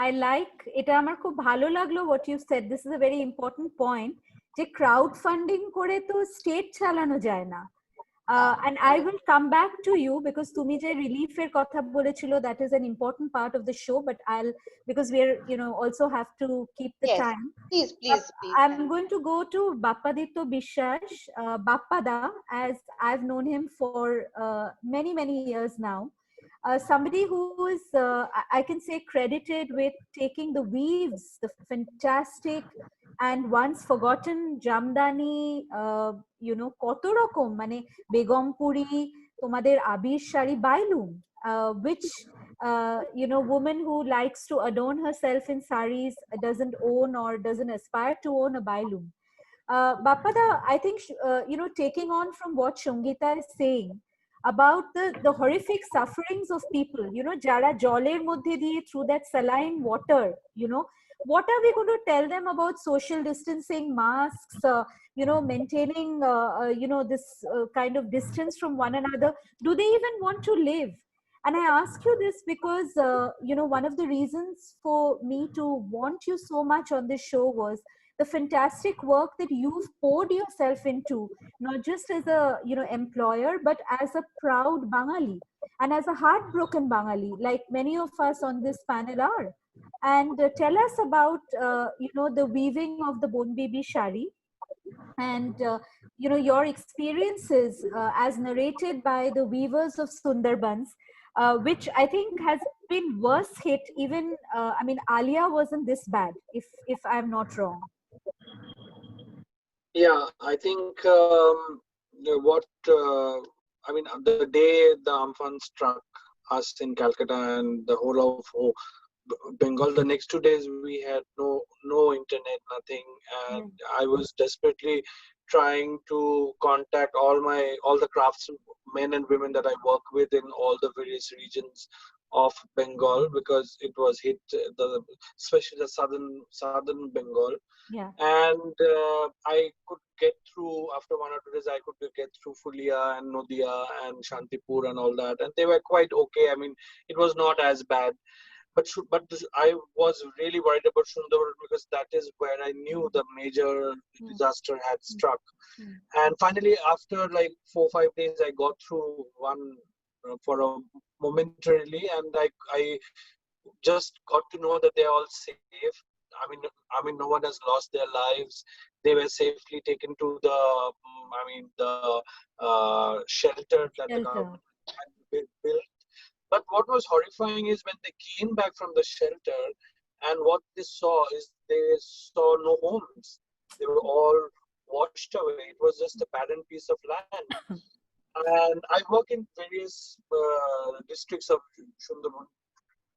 আই লাইক এটা, আমার খুব ভালো লাগলো what you said. This is a very important point, যে ক্রাউড ফান্ডিং করে তো স্টেট চালানো যায় না। And I will come back to you because তুমি যে রিলিফের কথা বলেছিল, that is an important part of the show, but because we are also have to keep the time. Please. I'm going to go to Bappaditya Bishwas, Bappada, as I've known him for many years now. Somebody who is, I can say, credited with taking the weaves, the fantastic and once forgotten Jamdani, কত রকম মানে বেগমপুরি, তোমাদের আবির sari, বাইলুম, which woman who likes to adorn herself in saris doesn't own or doesn't aspire to own a bailum. Bappada, I think taking on from what Shongita is saying about the horrific sufferings of people, jara joler moddhe diye through that saline water, what are we going to tell them about social distancing, masks, maintaining this kind of distance from one another? Do they even want to live? And I ask you this because one of the reasons for me to want you so much on this show was the fantastic work that you've poured yourself into, not just as a employer, but as a proud Bangali and as a heartbroken Bangali, like many of us on this panel are. And tell us about the weaving of the Bonbibi Shari and your experiences as narrated by the weavers of Sundarbans, which I think has been worse hit. Even Alia wasn't this bad, if I'm not wrong. Yeah, I think the day the Amphan struck us in Calcutta and the whole of Bengal, the next 2 days we had no internet, nothing, and I was desperately trying to contact all the craftsmen and women that I work with in all the various regions of Bengal because it was hit, especially the southern Bengal. Yeah. And I could get through after 1 or 2 days. I could get through Fulia and Nodia and Shantipur and all that, and they were quite okay. I mean, it was not as bad. But I was really worried about Sundarban because that is where I knew the major disaster had struck. And finally, after like 4 or 5 days, I got through one for a momentarily, and I just got to know that they're all safe. I mean, no one has lost their lives. They were safely taken to the shelter that the government had built. But what was horrifying is when they came back from the shelter, and what they saw is they saw no homes. They were all washed away. It was just a barren piece of land. And I work in various districts of Sundarban,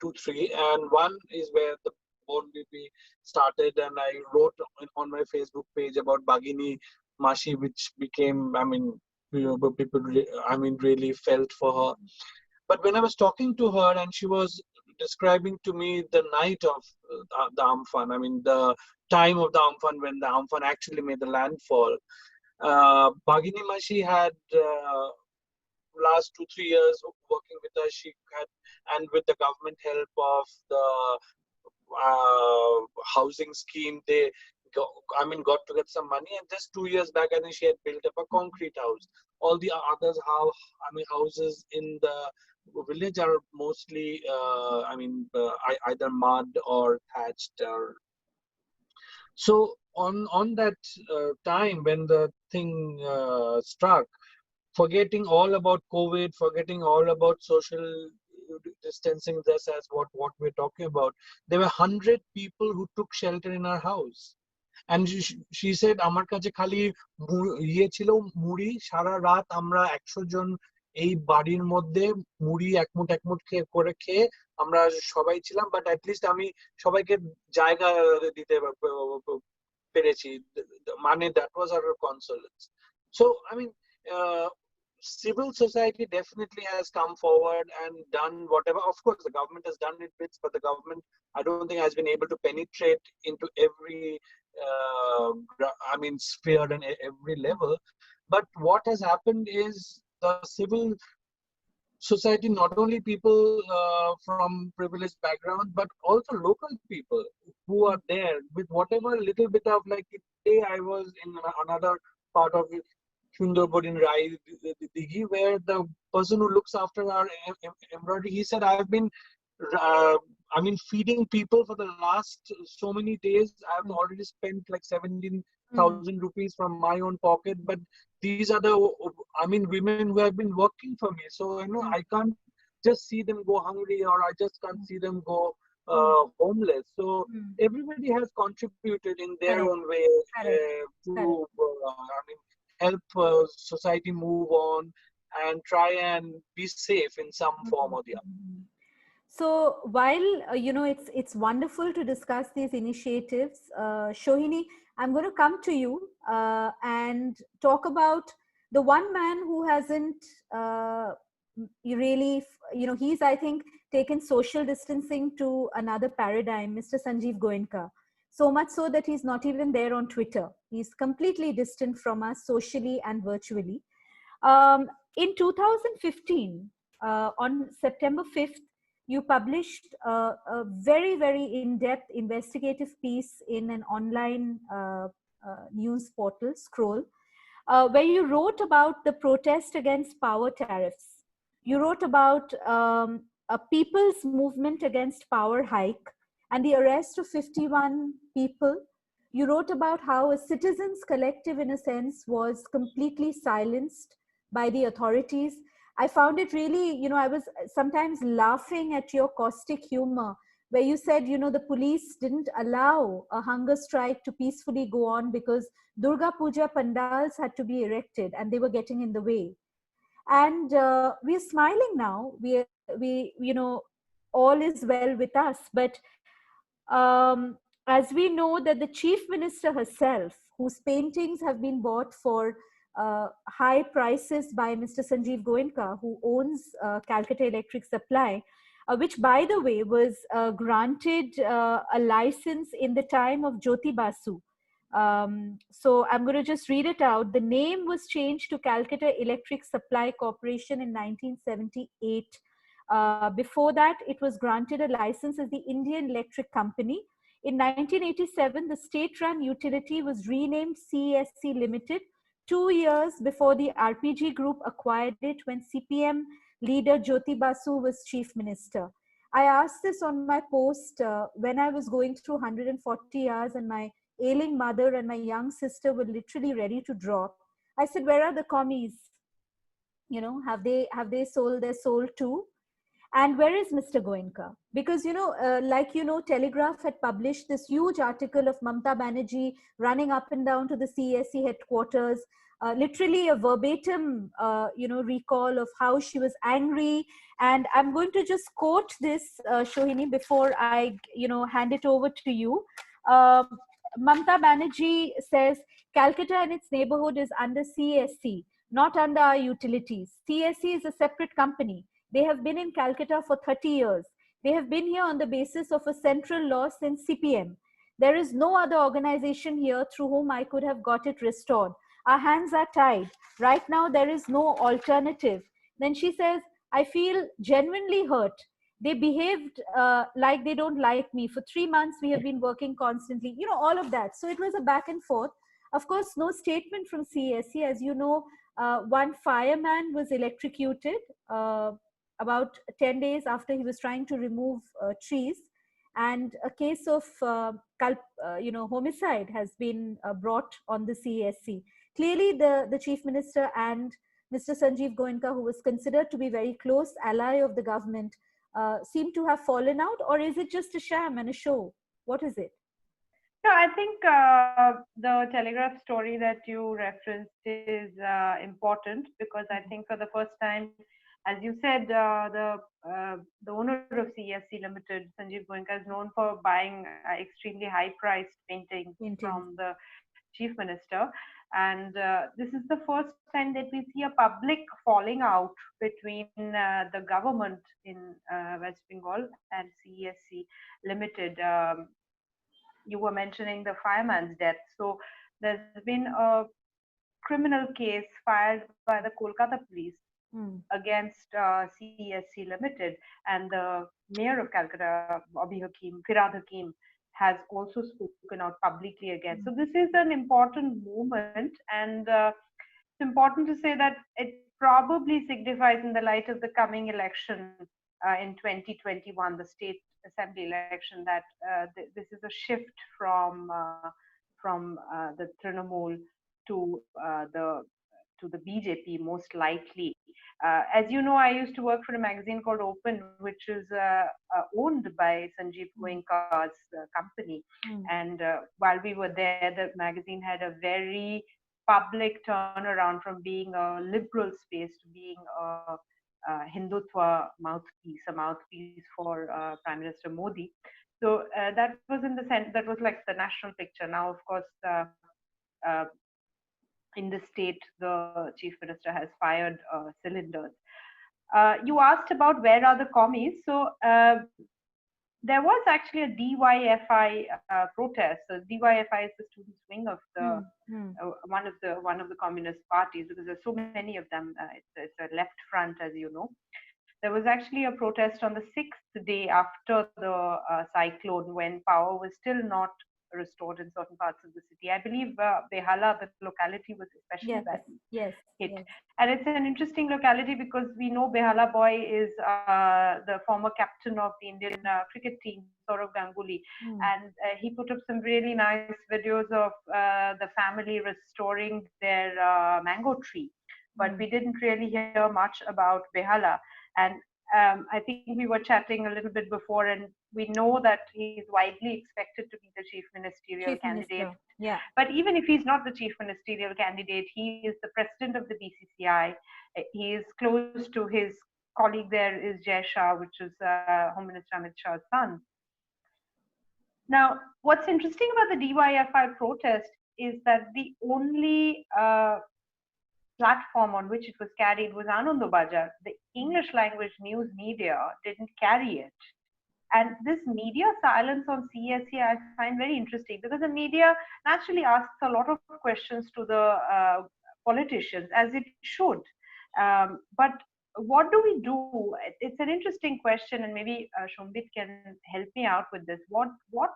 2, 3, and one is where the Bonbipi started. And I wrote on my Facebook page about Bagini Mashi, which became, people, really felt for her. But when I was talking to her and she was describing to me the night of the Amphan, the time of the Amphan when the Amphan actually made the landfall, Bhagini Mashi had last 2, 3 years working with us. She had, and with the government help of the housing scheme, they got to get some money. And just 2 years back, I think she had built up a concrete house. All the others houses in the village are mostly either mud or thatched. So on that time when the thing struck, forgetting all about COVID, forgetting all about social distancing, just as what we're talking about, there were 100 people who took shelter in our house. And she said, আমার কাছে খালি ইয়ে ছিল মুড়ি, সারা রাত আমরা 100 জন এই বাড়ির মধ্যে মুড়ি একমুঠ করে খেয়ে আমরা সবাই ছিলাম, বাট অ্যাটলিস্ট আমি সবাইকে জায়গা দিতে পেরেছি, মানে that was our consolence. So civil society definitely has come forward and done whatever. Of course, the government has done its bits, but the government, I don't think, has been able to penetrate into every sphere and every level. But what has happened is the civil society, not only people from privileged background, but also local people who are there with whatever little bit of, like today I was in another part of Sundarban in Rai Digi, where the person who looks after our embroidery, he said, I've been feeding people for the last so many days. I've already spent like 17,000 rupees from my own pocket, but these are the women who have been working for me. So I can't just see them go hungry, or I just can't see them go homeless. So everybody has contributed in their own way to help society move on and try and be safe in some form or the other. So while it's wonderful to discuss these initiatives, Shohini, I'm going to come to you and talk about the one man who hasn't really, he's, I think, taken social distancing to another paradigm, Mr. Sanjeev Goenka. So much so that he's not even there on Twitter. He's completely distant from us socially and virtually. In 2015, on September 5th, you published a very, very in-depth investigative piece in an online news portal, Scroll, where you wrote about the protest against power tariffs. You wrote about a people's movement against power hike and the arrest of 51 people. You wrote about how a citizens' collective, in a sense, was completely silenced by the authorities. I found it really, I was sometimes laughing at your caustic humor, where you said, the police didn't allow a hunger strike to peacefully go on because Durga Puja pandals had to be erected and they were getting in the way. And we're smiling now. We all is well with us. But as we know that the chief minister herself, whose paintings have been bought for high prices by Mr. Sanjeev Goenka, who owns Calcutta Electric Supply, which, by the way, was granted a license in the time of Jyoti Basu. So I'm going to just read it out. The name was changed to Calcutta Electric Supply Corporation in 1978. Before that, it was granted a license as the Indian Electric Company. In 1987, the state-run utility was renamed CESC Limited 2 years before the RPG Group acquired it when CPM leader Jyoti Basu was chief minister. I asked this on my post when I was going through 140 hours and my ailing mother and my young sister were literally ready to drop. I said, where are the commies? You know, have they sold their soul too? And where is Mr. Goenka? Because, Telegraph had published this huge article of Mamta Banerjee running up and down to the CESC headquarters, literally a verbatim, recall of how she was angry. And I'm going to just quote this, Shohini, before I, hand it over to you. Mamta Banerjee says, Calcutta and its neighborhood is under CESC, not under our utilities. CESC is a separate company. They have been in Calcutta for 30 years. They have been here on the basis of a central law since CPM. There is no other organization here through whom I could have got it restored. Our hands are tied. Right now, there is no alternative. Then she says, I feel genuinely hurt. They behaved like they don't like me. For 3 months, we have been working constantly, all of that. So it was a back and forth. Of course, no statement from CESC. As you know, one fireman was electrocuted about 10 days after he was trying to remove trees, and a case of homicide has been brought on the CESC. Clearly, the Chief Minister and Mr. Sanjeev Goenka, who was considered to be very close ally of the government, seem to have fallen out, or is it just a sham and a show? What is it? No, I think the Telegraph story that you referenced is important, because I think for the first time, as you said, the owner of CESC Limited, Sanjeev Goenka, is known for buying extremely high-priced paintings from the Chief Minister. And this is the first time that we see a public falling out between the government in West Bengal and CESC Limited. You were mentioning the fireman's death. So there's been a criminal case filed by the Kolkata police against CESC Limited, and the mayor of Calcutta, Bobby Hakim, Firad Hakim, has also spoken out publicly against. So this is an important movement, and it's important to say that it probably signifies, in the light of the coming election in 2021, the state assembly election, that this is a shift from the Trinamool to the BJP, most likely. As you know, I used to work for a magazine called Open, which is owned by Sanjeev Goenka's company. And while we were there, the magazine had a very public turnaround from being a liberal space to being a Hindutva mouthpiece, a mouthpiece for Prime Minister Modi. So that was in the sense, that was like the national picture. Now, of course, in the state, the chief minister has fired cylinders. You asked about where are the commies. So there was actually a DYFI protest. So DYFI is the students' wing of the one of the communist parties, because there's so many of them. It's a left front, as you know. There was actually a protest on the 6th day after the cyclone, when power was still not restored in certain parts of the city. I believe Behala, the locality, was especially hit. Yes. And it's an interesting locality because we know Behala Boy is the former captain of the Indian cricket team, Sourav Ganguly. And he put up some really nice videos of the family restoring their mango tree. But we didn't really hear much about Behala. And I think we were chatting a little bit before, and we know that he is widely expected to be the chief ministerial candidate. Yeah. But even if he's not the chief ministerial candidate, he is the president of the BCCI. He is close to his colleague there, is Jai Shah, which is Home Minister Amit Shah's son. Now, what's interesting about the DYFI protest is that the only platform on which it was carried was Anandabajar. The English language news media didn't carry it. And this media silence on CSE I find very interesting, because the media naturally asks a lot of questions to the politicians, as it should. But what do we do? It's an interesting question, and maybe Shombit can help me out with this. What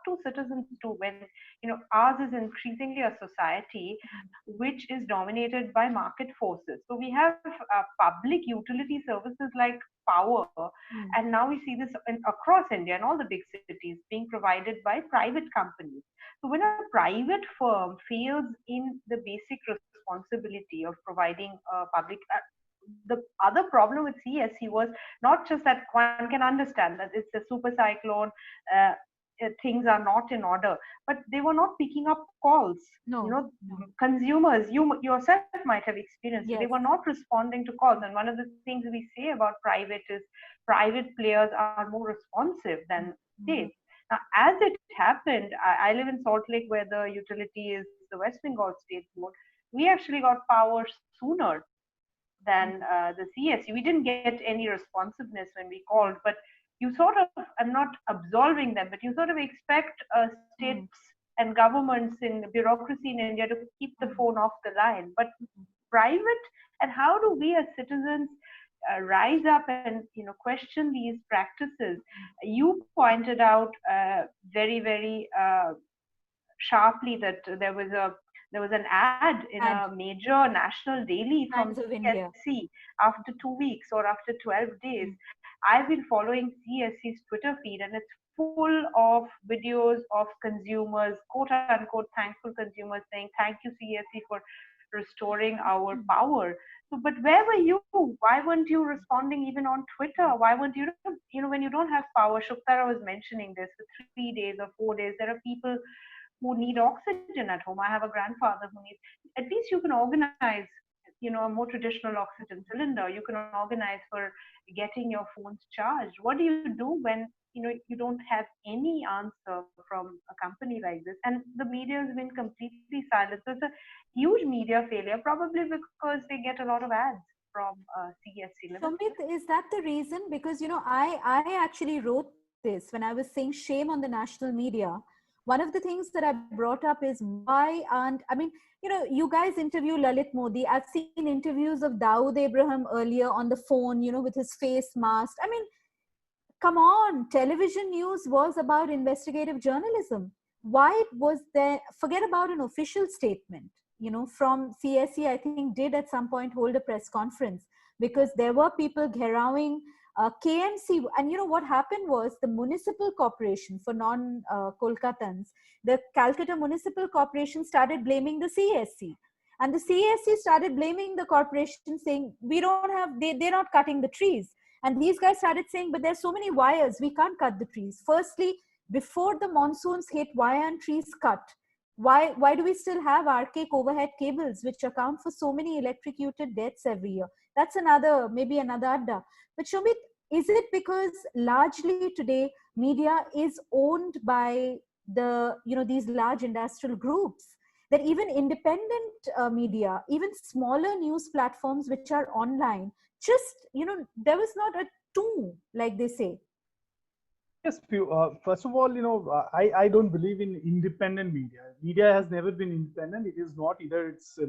do citizens do when, ours is increasingly a society which is dominated by market forces? So we have public utility services like power, and now we see this across India and all the big cities being provided by private companies. So when a private firm fails in the basic responsibility of providing public, the other problem with CSE was not just that one can understand that it's a super cyclone, things are not in order, but they were not picking up calls. No. Consumers, you yourself might have experienced it. Yes. They were not responding to calls. And one of the things we say about private is private players are more responsive than states. Now, as it happened, I live in Salt Lake, where the utility is the West Bengal State Board. We actually got power sooner than the CSE. We didn't get any responsiveness when we called, but you sort of, I'm not absolving them, but you sort of expect states and governments in bureaucracy in India to keep the phone off the line. But private, and how do we as citizens rise up and question these practices? You pointed out very, very sharply that there was an ad in a major national daily from CSE after 2 weeks or after 12 days. I've been following CSE's Twitter feed, and it's full of videos of consumers, quote unquote, thankful consumers saying, "Thank you, CSE, for restoring our power." So, but where were you? Why weren't you responding even on Twitter? Why weren't you, when you don't have power? Shuktara was mentioning this, for 3 days or 4 days, there are people who need oxygen at home. I have a grandfather who needs, at least you can organize, a more traditional oxygen cylinder. You can organize for getting your phones charged. What do you do when, you don't have any answer from a company like this? And the media has been completely silent. So it's a huge media failure, probably because they get a lot of ads from CSE. Shombit, is that the reason? Because, I actually wrote this when I was saying shame on the national media. One of the things that I brought up is why aren't, you guys interview Lalit Modi. I've seen interviews of Dawood Abraham earlier on the phone, with his face masked. Come on, television news was about investigative journalism. Why was there, forget about an official statement, from CSE, I think did at some point hold a press conference, because there were people gherowing KMC. And what happened was the municipal corporation for non-Kolkatans, the Calcutta Municipal Corporation started blaming the CSE. And the CSE started blaming the corporation, saying, we don't have, they're not cutting the trees. And these guys started saying, but there's so many wires, we can't cut the trees. Firstly, before the monsoons hit, why aren't trees cut? Why do we still have archaic overhead cables, which account for so many electrocuted deaths every year? That's maybe another adda. But Shombit, is it because largely today media is owned by these large industrial groups, that even independent media, even smaller news platforms which are online, just, there was not a tool, like they say? Yes, first of all, I don't believe in independent media. Media has never been independent. It is not either. It's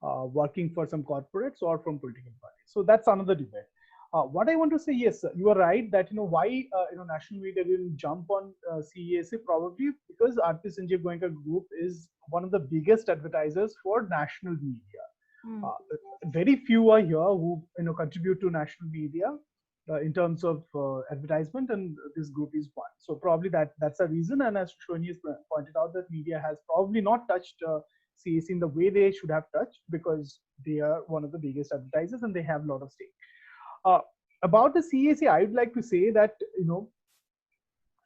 working for some corporates or from political parties. So that's another debate. What I want to say, yes, you are right that why national media didn't jump on CESC, probably because Aarti Sanjeev Goenka Group is one of the biggest advertisers for national media. Very few are here who contribute to national media in terms of advertisement, and this group is one. So probably that's a reason. And as Shoni has pointed out, that media has probably not touched CSE in the way they should have touched, because they are one of the biggest advertisers and they have a lot of stake. About the CSE, I would like to say that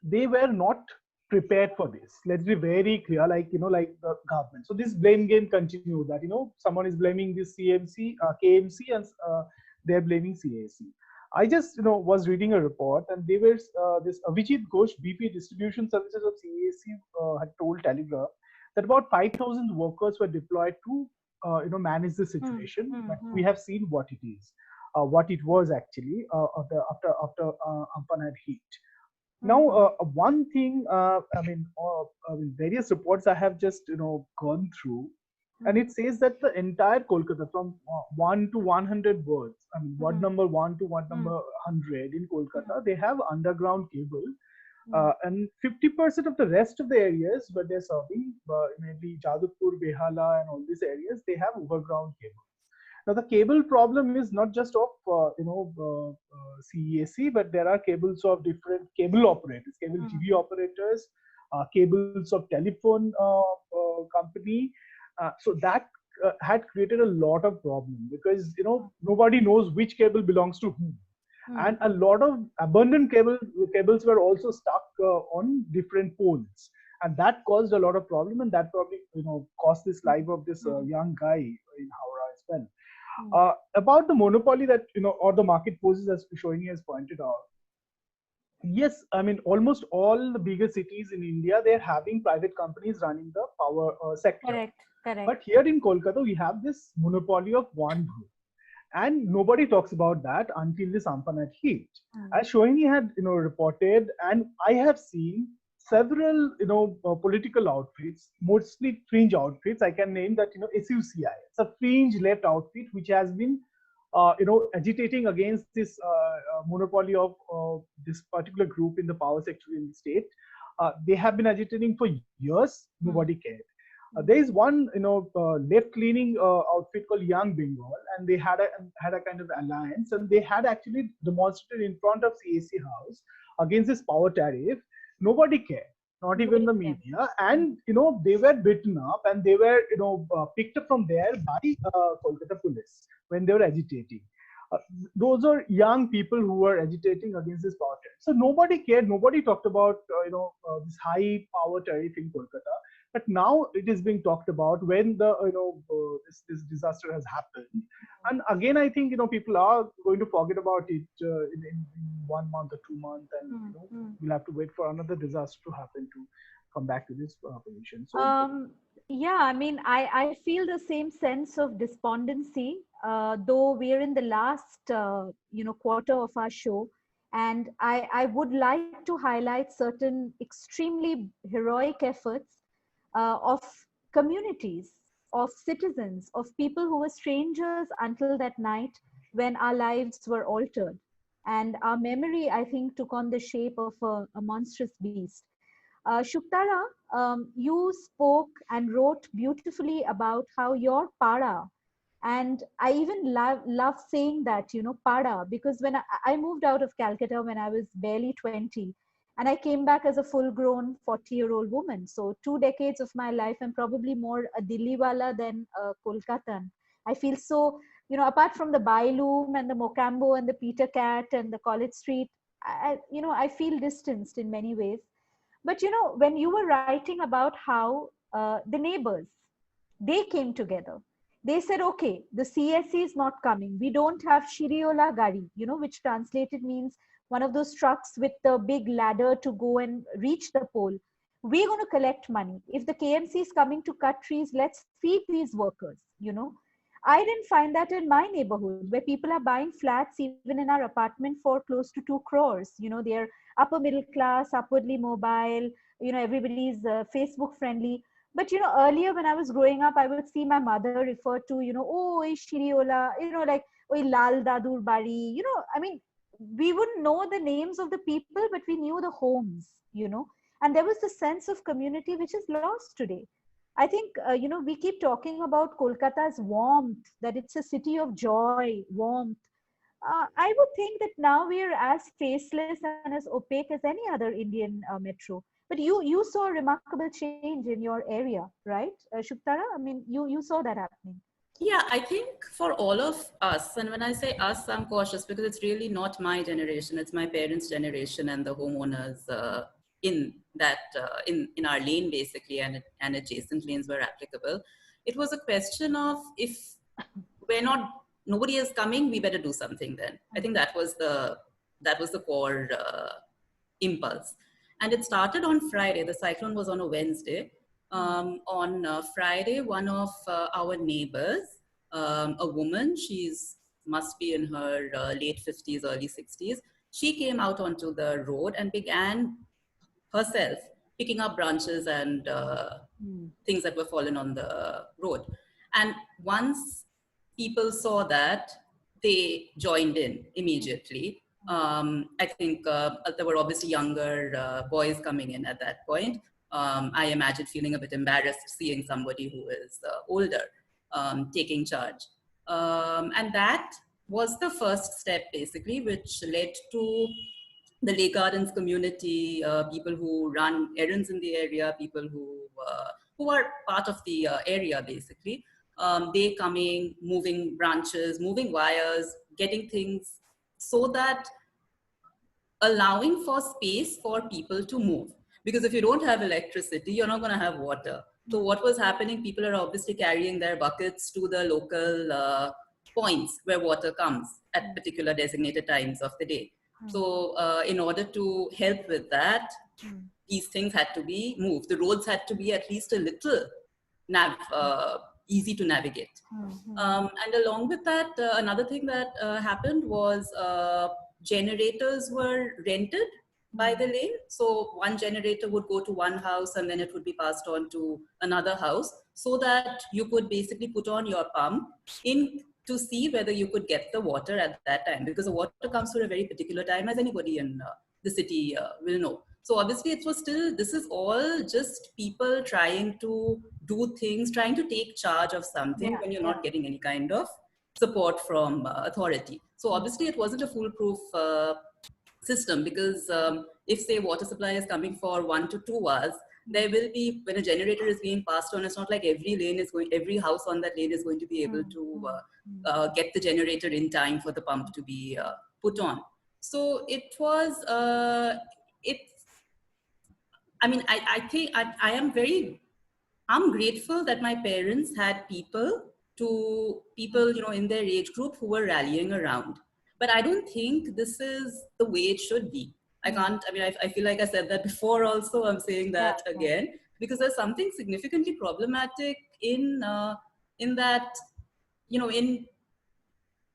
they were not prepared for this. Let's be very clear, like the government. So this blame game continues, that someone is blaming this KMC, and they're blaming CSE. I just was reading a report, and they were this Avijit Ghosh, BP Distribution Services of CSE, had told Telegraph that about 5,000 workers were deployed to manage the situation, but mm. we have seen what it is, what it was actually after Amphan had hit. Now, one thing, I mean, various reports I have just gone through, and it says that the entire Kolkata, from 1 to 100 wards, I mean, ward number 1 to ward number 100 in Kolkata, they have underground cable, and 50% of the rest of the areas where they're serving, maybe Jadavpur, Behala, and all these areas, they have overground cable. Now, the cable problem is not just of CESC, but there are cables of different cable operators, cable TV operators, cables of telephone company. So that had created a lot of problem, because nobody knows which cable belongs to whom, and a lot of abundant cables were also stuck on different poles, and that caused a lot of problem, and that probably cost this life of this young guy in Howrah as well. About the monopoly that or the market forces, as Shohini has pointed out, yes, I mean, almost all the bigger cities in India, they're having private companies running the power sector. Correct. But here in Kolkata, we have this monopoly of one group, and nobody talks about that until this Amphan had hit. As Shohini had reported, and I have seen several political outfits, mostly fringe outfits. I can name that SUCI. It's a fringe left outfit which has been agitating against this monopoly of this particular group in the power sector in the state. They have been agitating for years. Nobody cared. There is one left-leaning outfit called Young Bengal, and they had a kind of alliance, and they had actually demonstrated in front of CAC House against this power tariff. Nobody cared, not even the media, and they were beaten up, and they were picked up from there by Kolkata police when they were agitating. Those are young people who were agitating against this power tariff. So nobody cared. Nobody talked about this high power tariff in Kolkata. But now it is being talked about when the this disaster has happened, and again I think people are going to forget about it in 1 month or 2 months, and we'll have to wait for another disaster to happen to come back to this position. So yeah, I mean, I feel the same sense of despondency, though we're in the last quarter of our show, and I would like to highlight certain extremely heroic efforts of communities, of citizens, of people who were strangers until that night when our lives were altered. And our memory, I think, took on the shape of a monstrous beast. Shuktara, you spoke and wrote beautifully about how your para, and I even love saying that, para, because when I moved out of Calcutta when I was barely 20, and I came back as a full-grown 40-year-old woman. So 2 decades of my life, I'm probably more a Dilliwala than a Kolkatan. I feel so, apart from the Bailoom and the Mocambo and the Peter Cat and the College Street, I feel distanced in many ways. But, when you were writing about how the neighbors, they came together. They said, okay, the CSC is not coming. We don't have Shiriola Gari, which translated means one of those trucks with the big ladder to go and reach the pole. We're going to collect money. If the KMC is coming to cut trees, let's feed these workers, I didn't find that in my neighborhood, where people are buying flats even in our apartment for close to 2 crores. They're upper middle class, upwardly mobile, everybody's Facebook friendly. But, earlier when I was growing up, I would see my mother refer to, oh, Shiriola, like, oh, Lal Dadur Bari, I mean, we wouldn't know the names of the people, but we knew the homes, and there was the sense of community which is lost today. I think, we keep talking about Kolkata's warmth, that it's a city of joy, warmth. I would think that now we are as faceless and as opaque as any other Indian metro. But you saw a remarkable change in your area, right, Shuktara? I mean, you saw that happening. Yeah, I think for all of us, and when I say us, I'm cautious because it's really not my generation, it's my parents' generation and the homeowners in that, in our lane basically, and adjacent lanes were applicable. It was a question of, if nobody is coming, we better do something then. I think that was the core impulse. And it started on Friday. The cyclone was on a Wednesday. On Friday, one of our neighbors, a woman, she's must be in her late 50s, early 60s, she came out onto the road and began herself picking up branches and things that were fallen on the road. And once people saw that, they joined in immediately. I think there were obviously younger boys coming in at that point. I imagine feeling a bit embarrassed seeing somebody who is older taking charge. And that was the first step, basically, which led to the Lake Gardens community, people who run errands in the area, people who are part of the area, basically. They coming, moving branches, moving wires, getting things so that allowing for space for people to move. Because if you don't have electricity, you're not going to have water. So what was happening, people are obviously carrying their buckets to the local points where water comes at particular designated times of the day. So in order to help with that, these things had to be moved. The roads had to be at least a little easy to navigate. And along with that, another thing that happened was generators were rented by the lane. So one generator would go to one house and then it would be passed on to another house so that you could basically put on your pump in to see whether you could get the water at that time, because the water comes for a very particular time, as anybody in the city will know. So obviously it was still, this is all just people trying to do things, trying to take charge of something when you're not getting any kind of support from authority. So obviously it wasn't a foolproof system, because if say water supply is coming for 1 to 2 hours, there will be, when a generator is being passed on, it's not like every house on that lane is going to be able to get the generator in time for the pump to be put on. So it was, I mean, I think I'm grateful that my parents had people, you know, in their age group who were rallying around. But I don't think this is the way it should be. I feel like I said that before also, I'm saying that again, because there's something significantly problematic in that, you know, in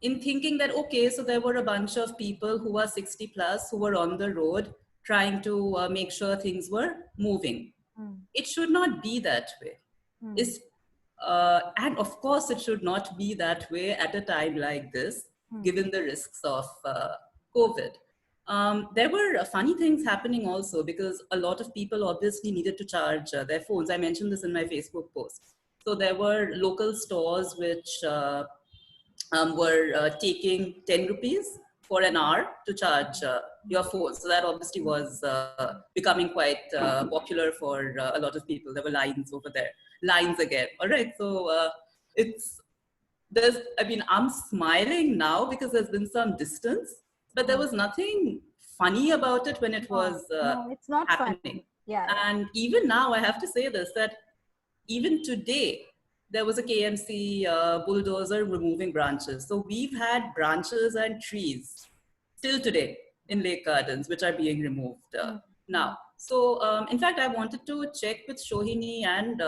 thinking that, okay, so there were a bunch of people who are 60 plus who were on the road trying to make sure things were moving. It should not be that way. And of course, it should not be that way at a time like this, given the risks of COVID. There were funny things happening also, because a lot of people obviously needed to charge their phones. I mentioned this in my Facebook post. So there were local stores which were taking 10 rupees for an hour to charge your phone. So that obviously was becoming quite popular for a lot of people. There were lines over there, lines again. All right. So I'm smiling now because there's been some distance, but there was nothing funny about it when it was it's not happening. Funny. Yeah. And even now, I have to say this, that even today, there was a KMC bulldozer removing branches. So we've had branches and trees still today in Lake Gardens, which are being removed now. So in fact, I wanted to check with Shohini and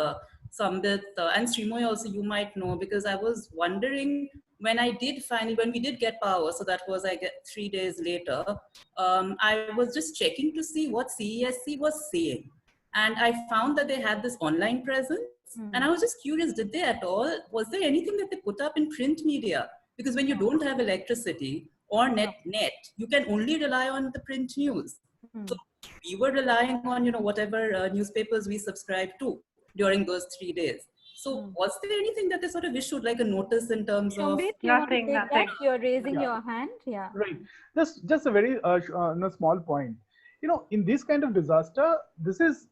Sambit and Srimoy also, you might know, because I was wondering when we did get power, so that was, I guess, 3 days later, I was just checking to see what CESC was saying. And I found that they had this online presence. And I was just curious, did they at all, was there anything that they put up in print media? Because when you don't have electricity or net, you can only rely on the print news. So we were relying on, you know, whatever newspapers we subscribed to during those 3 days. So was there anything that they sort of issued, like a notice in terms of... Nothing. You're raising your hand. Yeah. Right. Just a very small point. You know, in this kind of disaster, this is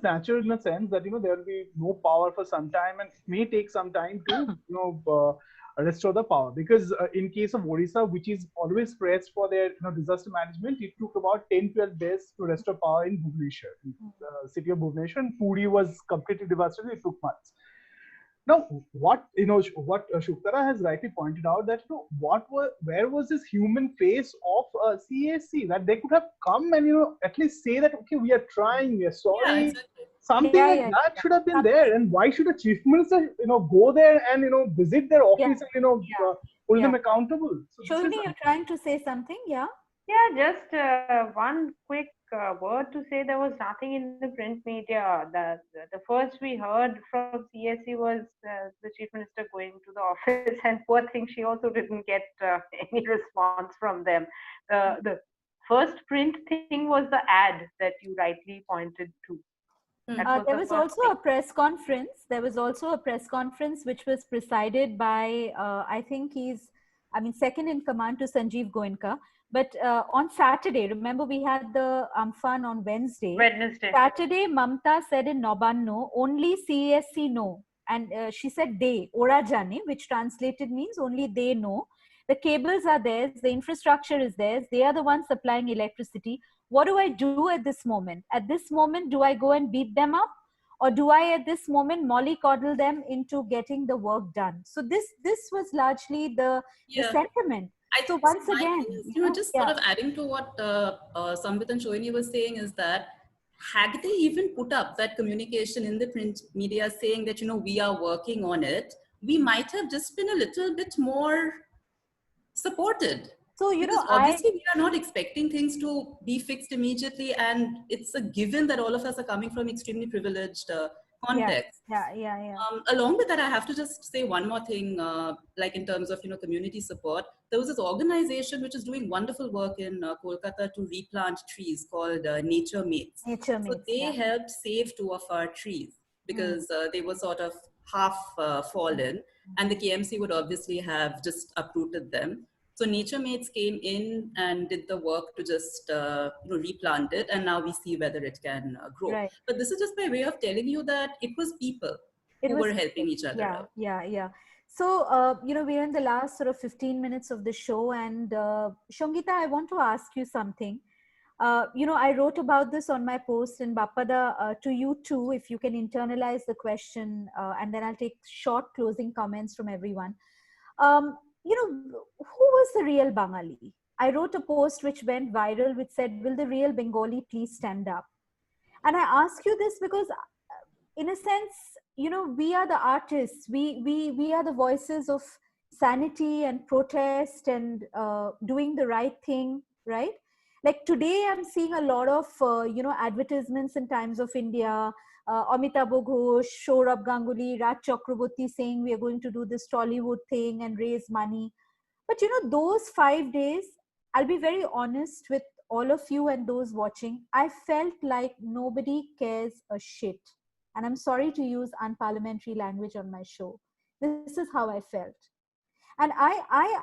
natural in a sense that, you know, there will be no power for some time, and it may take some time to, you know, restore the power. Because in case of Odisha, which is always praised for their, you know, disaster management, it took about 10-12 days to restore power in Bhubaneswar, the city of Bhubaneswar. And Puri was completely devastated. It took months. Now, what Shuktara has rightly pointed out, that, you know, where was this human face of CSC, that they could have come and, you know, at least say that, okay, we are trying, we are sorry. Yeah, exactly. something like that should have been there. And why should a chief minister, go there and visit their office and hold them accountable? So Shalini, you're trying to say something, yeah? Yeah, just one quick word to say, there was nothing in the print media. The first we heard from CSE was the chief minister going to the office, and poor thing, she also didn't get any response from them. The first print thing was the ad that you rightly pointed to. There was also a press conference. There was also a press conference which was presided by, I think second in command to Sanjeev Goenka. But on Saturday, remember we had the Amphan on Wednesday. Saturday, Mamta said in Nobanno, only CSC know. And she said they, Ora Jane, which translated means only they know. The cables are theirs, the infrastructure is theirs, they are the ones supplying electricity. What do I do at this moment? At this moment, do I go and beat them up? Or do I at this moment mollycoddle them into getting the work done? So this was largely the sentiment. So once again, just sort of adding to what Sambit and Shohini was saying is that had they even put up that communication in the print media saying that, we are working on it, we might have just been a little bit more supported. So, obviously we are not expecting things to be fixed immediately, and it's a given that all of us are coming from extremely privileged context. Along with that, I have to just say one more thing, like in terms of, community support. There was this organization which is doing wonderful work in Kolkata to replant trees called Nature Mates. So they helped save 2 of our trees because they were sort of half fallen, and the KMC would obviously have just uprooted them. So Nature Mates came in and did the work to just replant it, and now we see whether it can grow. Right. But this is just by way of telling you that it was people who were helping each other out. Yeah. So, we're in the last sort of 15 minutes of the show, and Shongita, I want to ask you something. I wrote about this on my post, and Bapada, to you too, if you can internalize the question, and then I'll take short closing comments from everyone. Who was the real Bangali? I wrote a post which went viral, which said, will the real Bengali please stand up? And I ask you this because, in a sense, we are the artists. We are the voices of sanity and protest and doing the right thing, right? Like today, I'm seeing a lot of, advertisements in Times of India, Amitabh Ghosh, Saurabh Ganguly, Raj Chakraborty saying we are going to do this Tollywood thing and raise money. But, those 5 days, I'll be very honest with all of you and those watching, I felt like nobody cares a shit. And I'm sorry to use unparliamentary language on my show. This is how I felt. And I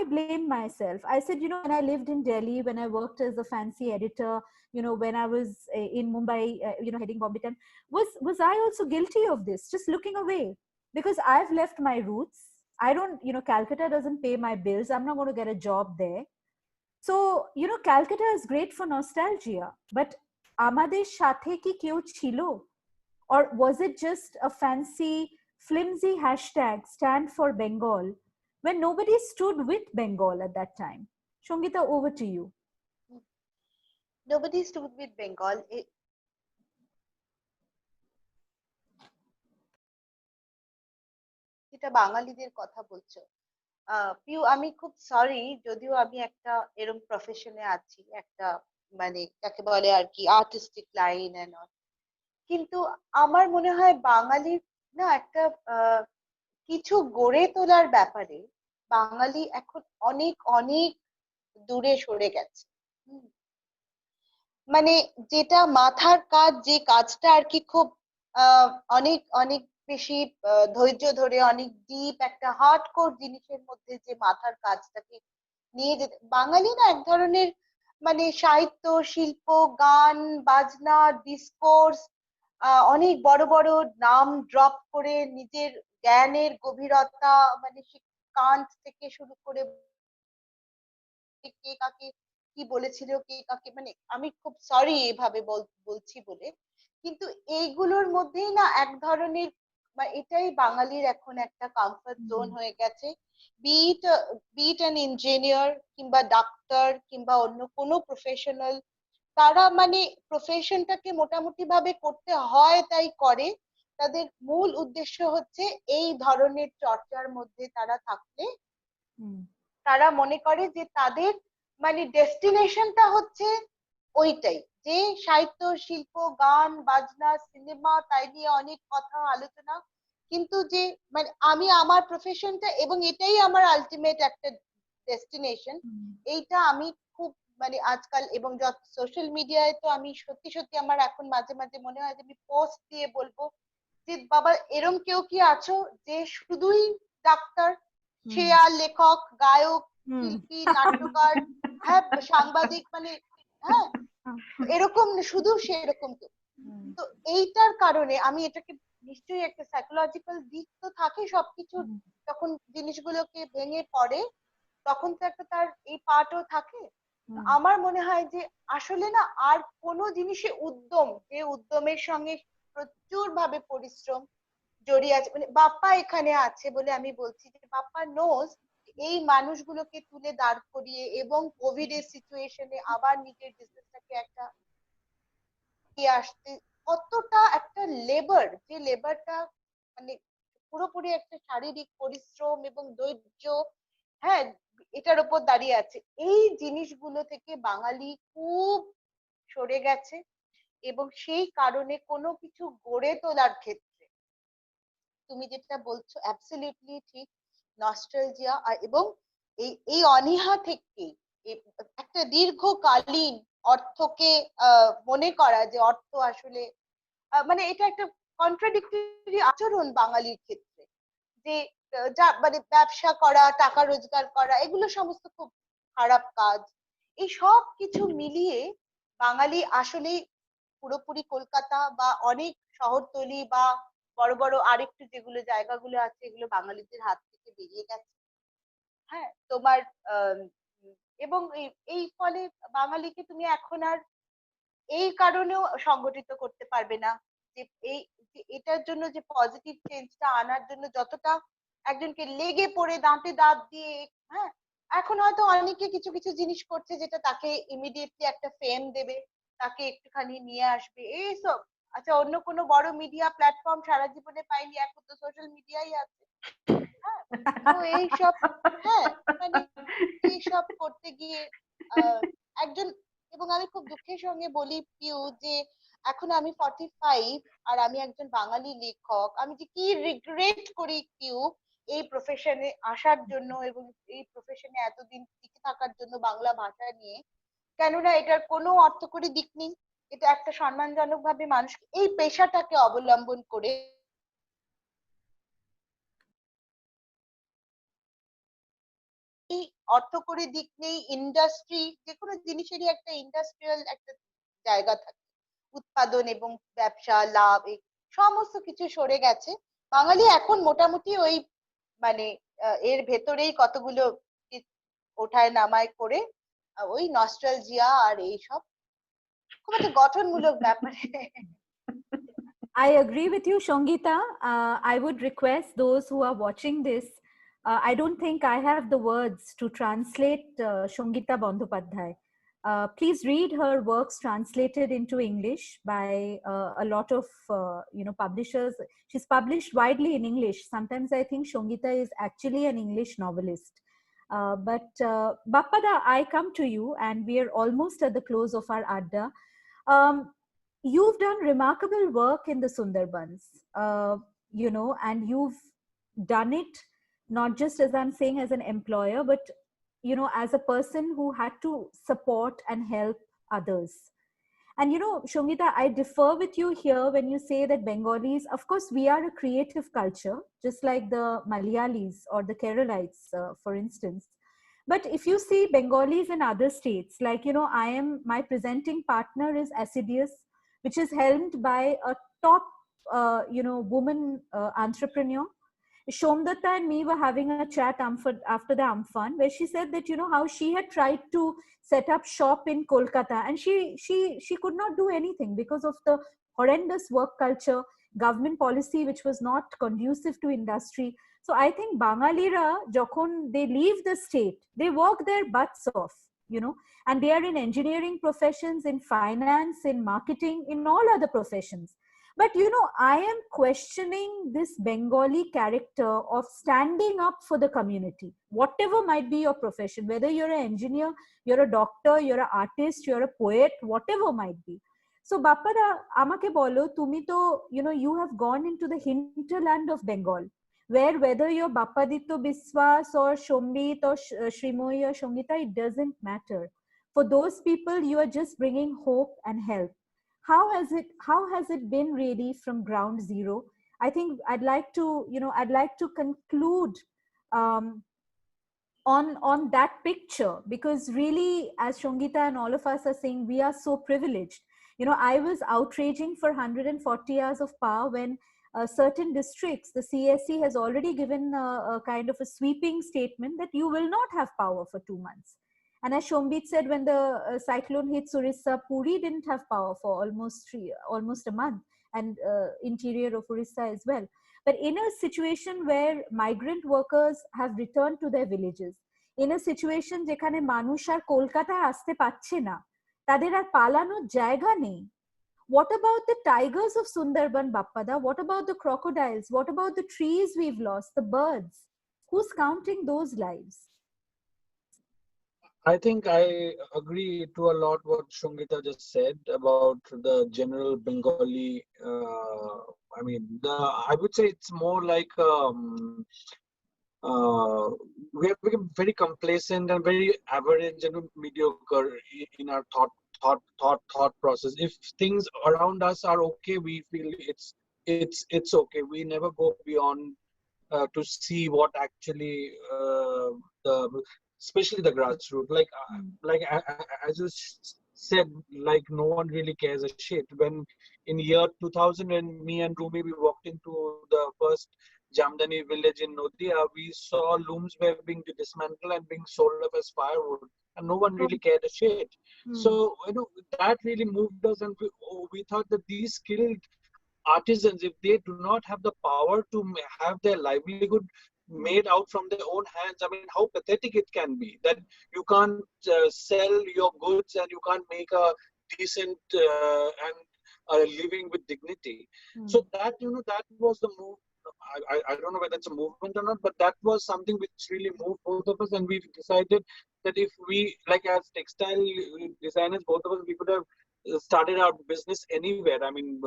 blamed myself. I said, when I lived in Delhi, when I worked as a fancy editor, when I was in Mumbai, heading Bombay Times, was I also guilty of this? Just looking away. Because I've left my roots. I don't, Calcutta doesn't pay my bills. I'm not going to get a job there. So, Calcutta is great for nostalgia. But amader sathe ki keu chilo? Or was it just a fancy, flimsy hashtag, stand for Bengal, when nobody stood with Bengal at that time? Shongita, over to you. Nobody stood with Bengal. এটা বাঙালিদের কথা বলছো। পিউ, আমি খুব sorry, যদিও আমি একটা এরকম প্রফেশনে আছি, একটা মানে যাকে বলে আর কি আর্টিস্টিক লাইন এন্ড অল, কিন্তু আমার মনে হয় বাঙালির না একটা কিছু গড়ে তোলার ব্যাপারে বাঙালি এখন অনেক অনেক দূরে সরে গেছে। মানে যেটা মাথার কাজ, যে কাজটা আর কি খুব অনেক অনেক বেশি ধৈর্য ধরে অনেক ডিপ একটা হার্ডকোর জিনিসের মধ্যে যে মাথার কাজটাকে নিয়ে যেতে, বাঙালি না এক ধরনের মানে সাহিত্য, শিল্প, গান, বাজনা, ডিসকোর্স, অনেক বড় বড় নাম ড্রপ করে নিজের জ্ঞানের গভীরতা, মানে কান্ট থেকে শুরু করে কে কাকে কি বলেছিল, কে কাকে, মানে আমি খুব সরি এভাবে বলছি বলে, কিন্তু এইগুলোর মধ্যেই না এক ধরনের, এটাই বাঙালির এখন একটা কমফর্ট জোন হয়ে গেছে। বিট অ্যান ইঞ্জিনিয়ার কিংবা ডাক্তার কিংবা অন্য কোনো প্রফেশনাল তারা মানে প্রফেশনটাকে মোটামুটি ভাবে করতে হয় তাই করে, তাদের মূল উদ্দেশ্য হচ্ছে এই ধরনের চর্চার মধ্যে তারা থাকলে তারা মনে করে যে তাদের মানে ডেস্টিনেশনটা হচ্ছে ওইটাই, যে সাহিত্য, শিল্প, গান, বাজনা, সিনেমা, তাই নিয়ে অনেক কথা আলোচনা, কিন্তু যে মানে আমি আমার প্রফেশনটা এবং এটাই আমার আলটিমেট একটা ডেস্টিনেশন, এইটা আমি খুব মানে আজকাল এবং যত সোশ্যাল মিডিয়ায় তো আমি সত্যি সত্যি আমার এখন মাঝে মাঝে মনে হয় যে আমি পোস্ট দিয়ে বলবো যে বাবা এরম কেউ কি আছো যে শুধুই ডাক্তার, সে আর লেখক, গায়ক, শিল্পী, নাট্যকার, হ্যাঁ সাংবাদিক, মানে হ্যাঁ এরকম শুধু সেরকম কেউ। তো এইটার কারণে আমি এটাকে নিশ্চয়ই একটা সাইকোলজিক্যাল দিক তো থাকে সবকিছু, যখন জিনিসগুলোকে ভেঙে পড়ে তখন তো একটা তার এই পার্টও থাকে। আমার মনে হয় যে আসলে না আর কোনো জিনিসে উদ্যম, যে উদ্যমের সঙ্গে প্রচুর ভাবে পরিশ্রম জড়িয়ে আছে, মানে বাপ্পা এখানে আছে বলে আমি বলছি যে বাপ্পা নোজ এই মানুষগুলোকে তুলে দাঁড় করিয়ে এবং কোভিড এর সিচুয়েশনে আবার নিজের বিজনেসটাকে একটা আসতে কতটা একটা লেবার, যে লেবারটা মানে পুরোপুরি একটা শারীরিক পরিশ্রম এবং ধৈর্য, হ্যাঁ এটার উপর দাঁড়িয়ে আছে। এই জিনিসগুলো থেকে বাঙালি খুব সরে গেছে এবং সেই কারণে কোনো কিছু গড়ে তোলার ক্ষেত্রে তুমি যেটা বলছো অ্যাবসলিউটলি ঠিক, নস্টালজিয়া এবং এই অনীহা থেকে একটা দীর্ঘকালীন অর্থকে মনে করা যে অর্থ আসলে মানে এটা একটা কন্ট্রাডিক্টরি আচরণ বাঙালির ক্ষেত্রে, যে যা মানে ব্যবসা করা, টাকা রোজগার করা, এগুলো সমস্ত খুব খারাপ কাজ। এই সব কিছু মিলিয়ে বাঙালি আসলে পুরোপুরি কলকাতা বা অনেক শহরতলি বা বড় বড় আরেকটু যেগুলো জায়গাগুলো আছে এগুলো বাঙালিদের হাত থেকে বেরিয়ে গেছে। হ্যাঁ তোমার এবং এই ফলে বাঙালিকে তুমি এখন আর এই কারণেও সংগঠিত করতে পারবে না যে এই এটার জন্য যে পজিটিভ চেঞ্জটা আনার জন্য যতটা একজনকে লেগে পড়ে দাঁতে দাঁত দিয়ে, হ্যাঁ এখন হয়তো অনেকে কিছু কিছু জিনিস করছে যেটা তাকে ইমিডিয়েটলি একটা ফেম দেবে, তাকে একটুখানি নিয়ে আসবে এইসব। আচ্ছা অন্য কোনো বড় মিডিয়া প্ল্যাটফর্ম সারা জীবনে পাইনি, এখন তো সোশ্যাল মিডিয়াই আছে। হ্যাঁ তো এইসব, হ্যাঁ মানে এইসব করতে গিয়ে একজন, এবং আমি খুব দুঃখের সঙ্গে বলি পিউ যে এখন আমি 45 আর আমি একজন বাঙালি লেখক, আমি যে কি রিগ্রেট করি পিউ এই প্রফেশনে আসার জন্য এবং এই প্রফেশনে এতদিন টিকে থাকার জন্য বাংলা ভাষা নিয়ে, কেননা এটার কোনো অর্থকরী দিক নেই। এটা একটা সম্মানজনক ভাবে মানুষকে এই পেশাটাকে অবলম্বন করে অর্থকরী দিক নেই, ইন্ডাস্ট্রি যে কোনো জিনিসেরই একটা ইন্ডাস্ট্রিয়াল একটা জায়গা থাকে, উৎপাদন এবং ব্যবসা লাভ এই সমস্ত কিছু সরে গেছে। বাঙালি এখন মোটামুটি ওই মানে এর ভেতরেই কতগুলো ওঠায় নামায় করে ওই নস্টালজিয়া আর এইসব খুব একটা গঠনমূলক ব্যাপারে। I agree with you, Shongita. I would request those who are watching this. I don't think I have the words to translate Shongita Bandhopadhyay. Please read her works translated into English by a lot of publishers. She's published widely in English. Sometimes I think Shongita is actually an English novelist. But Bappada, I come to you, and we are almost at the close of our Adda. You've done remarkable work in the Sundarbans, and you've done it not just, as I'm saying, as an employer, but as a person who had to support and help others. And Shongita, I differ with you here when you say that Bengalis, of course, we are a creative culture, just like the Malayalis or the Keralites, for instance. But if you see Bengalis in other states, like, my presenting partner is Assidious, which is helmed by a top, woman entrepreneur. Shomdatta and me were having a chat after the Amphan, where she said that, how she had tried to set up shop in Kolkata, and she could not do anything because of the horrendous work culture, government policy, which was not conducive to industry. So I think Bangalira, jokhon they leave the state, they work their butts off. and they are in engineering professions, in finance, in marketing, in all other professions. But I am questioning this Bengali character of standing up for the community, whatever might be your profession, whether you're an engineer, you're a doctor, you're an artist, you're a poet, whatever might be. So Bappada, amake bolo, tumi to, you have gone into the hinterland of Bengal, where whether you're Bappaditya Biswas or Shombit or Shrimoy or Shongita, it doesn't matter. For those people, you are just bringing hope and help. How has it been really from ground zero? I think I'd like to conclude um, on that picture, because really, as Shongita and all of us are saying, we are so privileged. I was outraging for 140 hours of power when certain districts, the CSE has already given a kind of a sweeping statement that you will not have power for 2 months. And as Shombit said, when the cyclone hit Orissa, Puri didn't have power for almost a month, and interior of Orissa as well. But in a situation where migrant workers have returned to their villages, in a situation যেখানে মানুষ আর কলকাতায় আসতে পারছে না, তাদের আর পালানোর জায়গা নেই. What about the tigers of Sundarban, Bappada? What about the crocodiles? What about the trees we've lost, the birds? Who's counting those lives? I think I agree to a lot what Shongita just said about the general Bengali. I would say it's more like we have become very complacent and very average and mediocre in our thought process. If things around us are okay, we feel it's okay. We never go beyond to see what actually especially the grassroots, as you said, like no one really cares a shit. When in year 2000, when me and Rumi we walked into the first Jamdani village in Nodia, we saw looms were being dismantled and being sold off as firewood, and no one really cared a shit. So that really moved us, and we thought that these skilled artisans, if they do not have the power to have their livelihood made out from their own hands, I mean, how pathetic it can be that you can't sell your goods and you can't make a decent and a living with dignity. So that that was the move. I don't know whether it's a movement or not, but that was something which really moved both of us, and we decided that if we, like as textile designers, both of us, we could have started our business anywhere. I mean,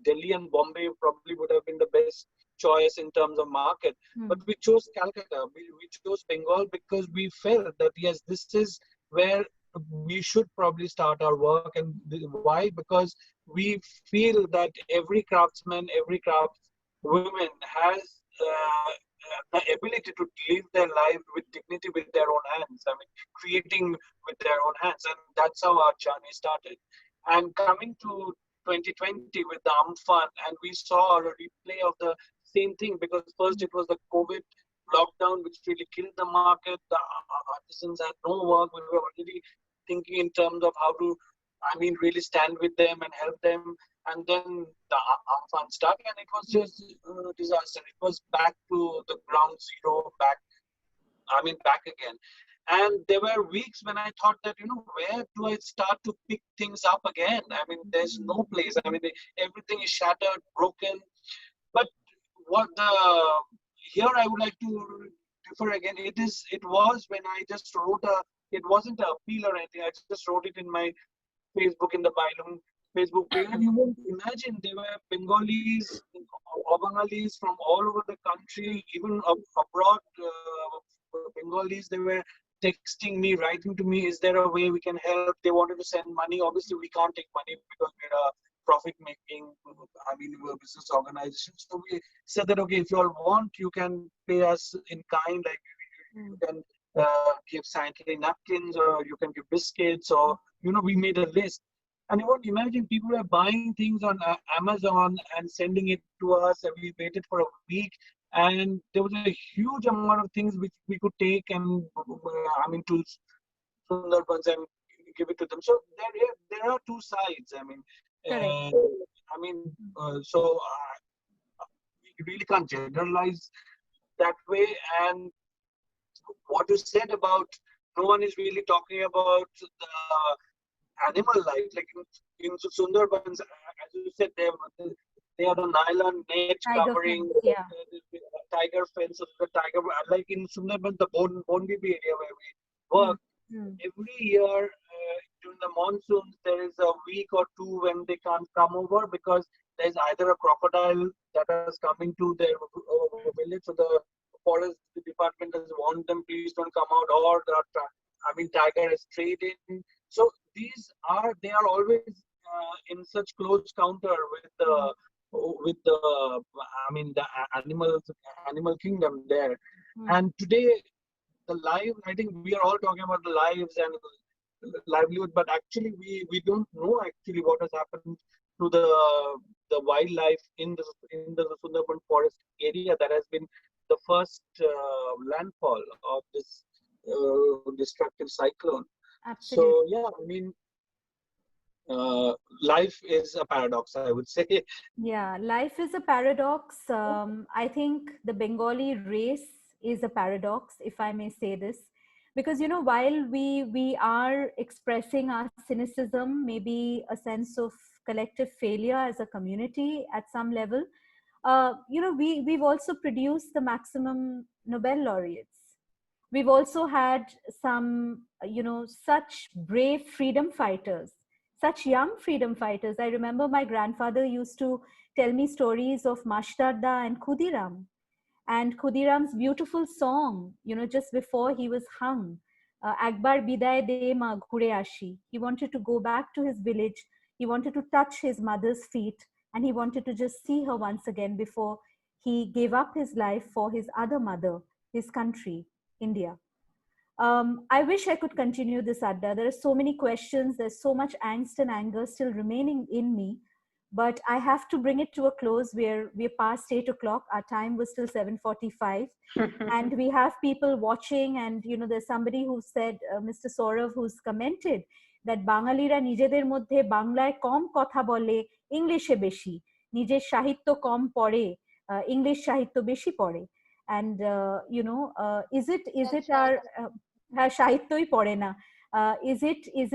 Delhi and Bombay probably would have been the best choice in terms of market, but we chose Calcutta. We chose Bengal because we felt that yes, this is where we should probably start our work. And why? Because we feel that every craftsman, every craftswoman has the ability to live their life with dignity with their own hands. I mean, creating with their own hands, and that's how our journey started. And coming to 2020 with the Amphan, and we saw a replay of the same thing, because first it was the COVID lockdown which really killed the market. The artisans had no work. We were already thinking in terms of how to, really stand with them and help them. And then the Amphan started, and it was just a disaster. It was back to the ground zero, back again. And there were weeks when I thought that, where do I start to pick things up again? I mean, there's no place. I mean, everything is shattered, broken. But here I would like to differ again. It was when I just wrote it wasn't an appeal or anything. I just wrote it in my Facebook, in the Bailum Facebook page. And you won't imagine, there were Bengalis, Bengalis from all over the country, even abroad, Bengalis, they were texting me, writing to me, is there a way we can help? They wanted to send money. Obviously, we can't take money because we're a profit-making, we're a business organization. So we said that, okay, if you all want, you can pay us in kind, like you can give sanitary napkins, or you can give biscuits, or, we made a list. And you won't imagine, people were buying things on Amazon and sending it to us, and we waited for a week. And there was a huge amount of things which we could take and, to Sundarbans and give it to them. So there are two sides. We really can't generalize that way. And what you said about no one is really talking about the animal life. Like in Sundarbans, as you said, they have the nylon net Tiger covering fence, yeah. the tiger fence of the tiger. Like in Sundarbans, the Bonbibi area where we work, every year during the monsoons, there is a week or two when they can't come over because there's either a crocodile that is coming to their village, so the forest department has warned them, please don't come out, or tiger is strayed in. So they are always in such close counter with the the animal kingdom there. And today the life, I think we are all talking about the lives and livelihood, but actually we don't know actually what has happened to the wildlife in the Sundarban forest area that has been the first landfall of this destructive cyclone. Absolutely. So yeah, life is a paradox, I would say. Yeah, life is a paradox. I think the Bengali race is a paradox, if I may say this, because while we are expressing our cynicism, maybe a sense of collective failure as a community at some level, we've also produced the maximum Nobel laureates. We've also had some, such brave freedom fighters, such young freedom fighters. I remember my grandfather used to tell me stories of Mashtadda and Khudiram, and Khudiram's beautiful song, just before he was hung, Akbar Biday De Ma Ghure Ashi. He wanted to go back to his village. He wanted to touch his mother's feet, and he wanted to just see her once again before he gave up his life for his other mother, his country, India. I wish I could continue this, Adda. There are so many questions. There's so much angst and anger still remaining in me. But I have to bring it to a close. We're past 8 o'clock. Our time was still 7:45. And we have people watching. And, there's somebody who said, Mr. Saurav, who's commented that Bangalira নিজেদের মধ্যে বাংলায় কম কথা বলে ইংলিশে বেশি নিজের সাহিত্য কম পড়ে ইংলিশ সাহিত্য বেশি পড়ে and is it our সাহিত্যই পড়ে না is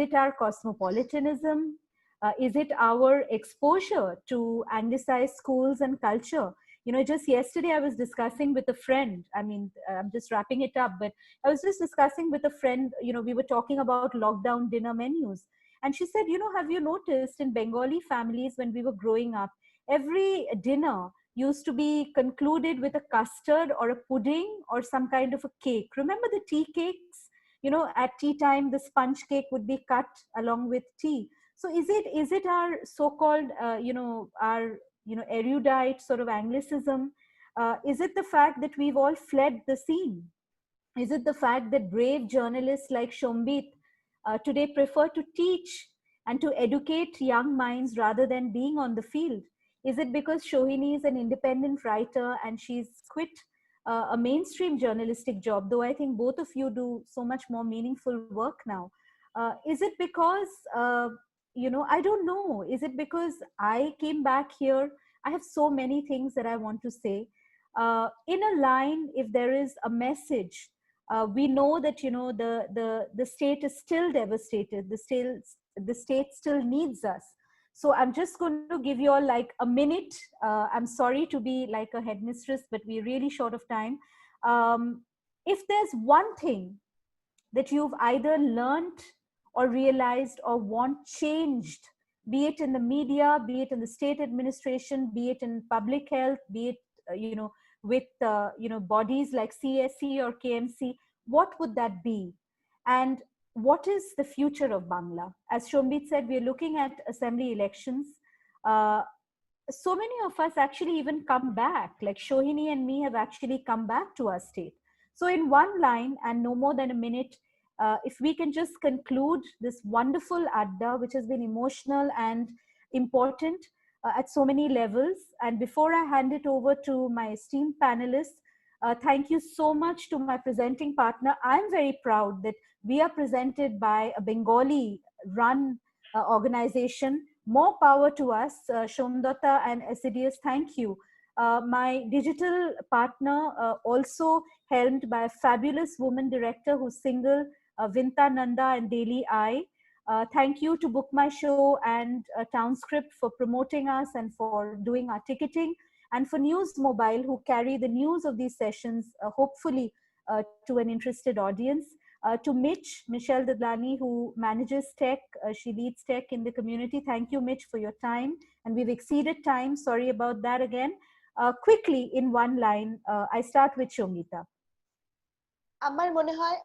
it our cosmopolitanism, is it our exposure to anglicized schools and culture? Just yesterday I was discussing with a friend, I'm just wrapping it up, but I was just discussing with a friend, we were talking about lockdown dinner menus, and she said, have you noticed in Bengali families when we were growing up, every dinner used to be concluded with a custard or a pudding or some kind of a cake. Remember the tea cakes? At tea time, the sponge cake would be cut along with tea. So is it our so-called, our, erudite sort of Anglicism? Is it the fact that we've all fled the scene? Is it the fact that brave journalists like Shombit today prefer to teach and to educate young minds rather than being on the field? Is it because Shohini is an independent writer and she's quit a mainstream journalistic job, though I think both of you do so much more meaningful work now? Is it because, I don't know. Is it because I came back here? I have so many things that I want to say. In a line, if there is a message, we know that, the state is still devastated. The state still needs us. So I'm just going to give you all like a minute. I'm sorry to be like a headmistress, but we're really short of time. If there's one thing that you've either learned or realized or want changed, be it in the media, be it in the state administration, be it in public health, be it, with, bodies like CSE or KMC, what would that be? And what is the future of Bangla? As Shombit said, we're looking at assembly elections. So many of us actually even come back, like Shohini and me have actually come back to our state. So in one line and no more than a minute, if we can just conclude this wonderful Adda, which has been emotional and important at so many levels. And before I hand it over to my esteemed panelists, thank you so much to my presenting partner. I'm very proud that we are presented by a Bengali run organization. More power to us, Shomdata and Assidious, thank you. My digital partner, also helmed by a fabulous woman director who's single, Vinta Nanda and Daily Eye. Thank you to Book My Show and Townscript for promoting us and for doing our ticketing, and for News Mobile, who carry the news of these sessions, hopefully to an interested audience. To Michelle Dadlani, who manages tech, she leads tech in the community. Thank you, Mitch, for your time. And we've exceeded time. Sorry about that again. Quickly, in one line, I start with Shomita. আমার মনে হয়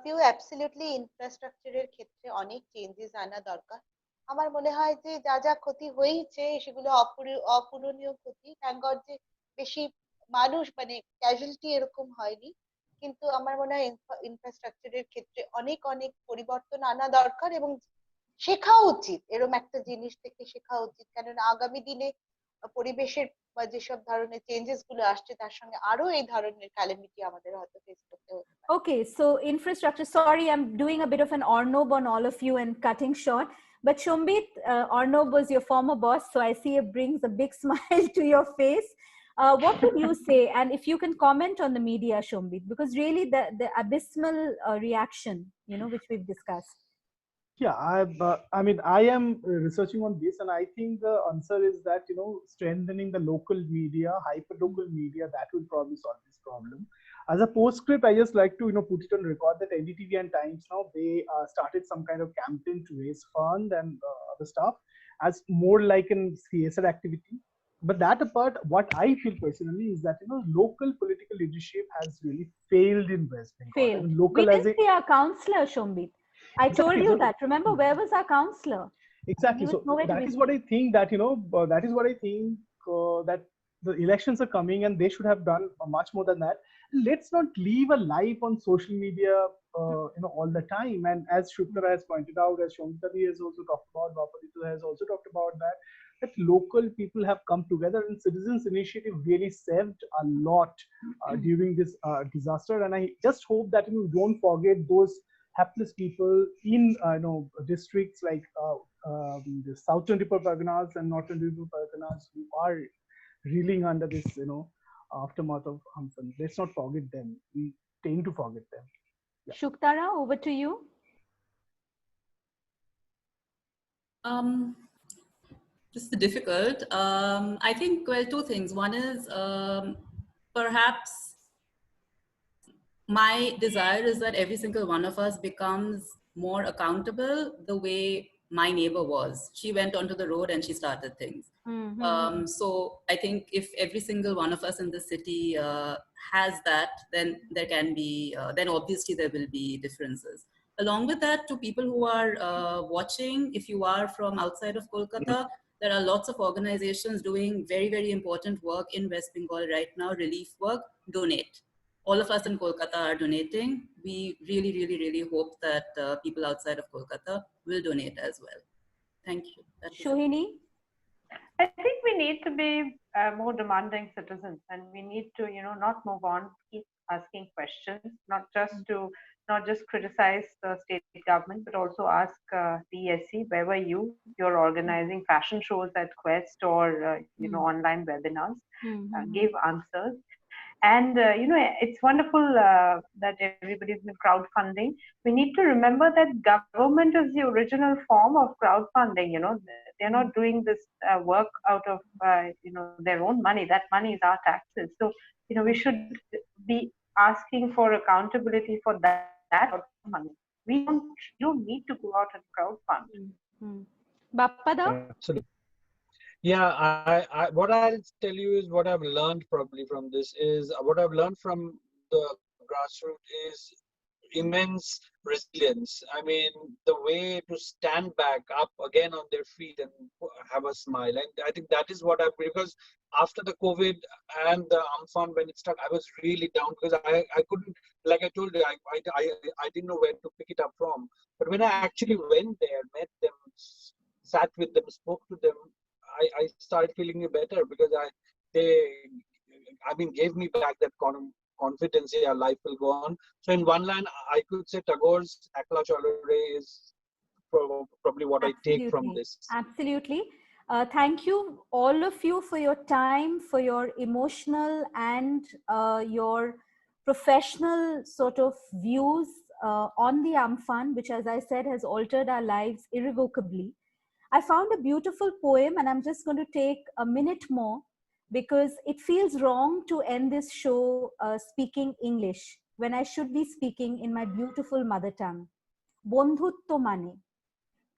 Piu absolutely ইনফ্রাস্ট্রাকচারের ক্ষেত্রে অনেক changes আনা দরকার। আমার মনে হয় যে যা যা ক্ষতি হয়েছে সেগুলো অপূরণীয় ক্ষতি। থ্যাংক গড যে বেশি মানুষ মানে ক্যাজুয়ালিটি এরকম হয়নি, কিন্তু আমার মনে হয় ইনফ্রাস্ট্রাকচারের ক্ষেত্রে অনেক অনেক পরিবর্তন আনা দরকার এবং শেখা উচিত, এরকম একটা জিনিস থেকে শেখা উচিত, কারণ আগামী দিনে পরিবেশের যেসব ধরনের চেঞ্জেস গুলো আসছে তার সঙ্গে আরো এই ধরনের ক্যালামিটি আমাদের হয়তো ফেস করতে হতে পারে। Okay, so infrastructure. Sorry, I'm doing a bit of an Arnob on all of you and cutting short. But Shombit, Arnob was your former boss, so I see it brings a big smile to your face. What would you say? And if you can comment on the media, Shombit, because really the abysmal reaction, which we've discussed. Yeah, I am researching on this, and I think the answer is that strengthening the local media, hyper-local media, that will probably solve this problem. As a postscript, I just like to put it on record that NDTV and Times now, they started some kind of campaign to raise fund and other stuff as more like an CSR activity. But that apart, what I feel personally is that local political leadership has really failed in West Bengal. Failed. Local We didn't see our councillor, Shombit. I told you that. Remember, where was our councillor? Exactly. So that is what I think that that the elections are coming and they should have done much more than that. Let's not leave a life on social media all the time. And as Shuktara has pointed out, as Shomita has also talked about, Bapadita has also talked about that local people have come together, and citizens initiative really saved a lot during this disaster. And I just hope that we don't forget those hapless people in districts like the Southern Tripura Parganas and Northern Tripura Parganas who are reeling under this aftermath of Amphan. Let's not forget them. We tend to forget them. Yeah. Shuktara, over to you. This is difficult. I think, well, two things. One is perhaps my desire is that every single one of us becomes more accountable the way my neighbor was. She went onto the road and she started things. Mm-hmm. So I think if every single one of us in the city has that, then there can be, then obviously there will be differences. Along with that, to people who are watching, if you are from outside of Kolkata, there are lots of organizations doing very, very important work in West Bengal right now, relief work. Donate. All of us in Kolkata are donating. We really, really, really hope that people outside of Kolkata will donate as well. Thank you. Shohini? I think we need to be more demanding citizens, and we need to, not move on, keep asking questions, not just criticize the state government, but also ask DSC, where were you? You're organizing fashion shows at Quest or, online webinars. Give answers. And, it's wonderful that everybody's been crowdfunding. We need to remember that government is the original form of crowdfunding. They're not doing this work out of, their own money. That money is our taxes. So, we should be asking for accountability for that money. We don't need to go out and crowdfund. Bappada? Absolutely. Yeah, I what I'll tell you is what I've learned probably from this is what I've learned from the grassroots is immense resilience. I mean, the way to stand back up again on their feet and have a smile. And I think that is what because after the COVID and the Amphan, when it struck, I was really down because I couldn't, like I told you, I didn't know where to pick it up from. But when I actually went there, met them, sat with them, spoke to them, I started feeling better because they gave me back that confidence. Yeah, life will go on. So in one line, I could say Tagore's Ekla Chalo Re is probably what I take from this. Absolutely. Thank you, all of you, for your time, for your emotional and your professional sort of views on the Amphan, which, as I said, has altered our lives irrevocably, I found a beautiful poem, and I'm just going to take a minute more because it feels wrong to end this show speaking English when I should be speaking in my beautiful mother tongue. বন্ধুত্ব মানে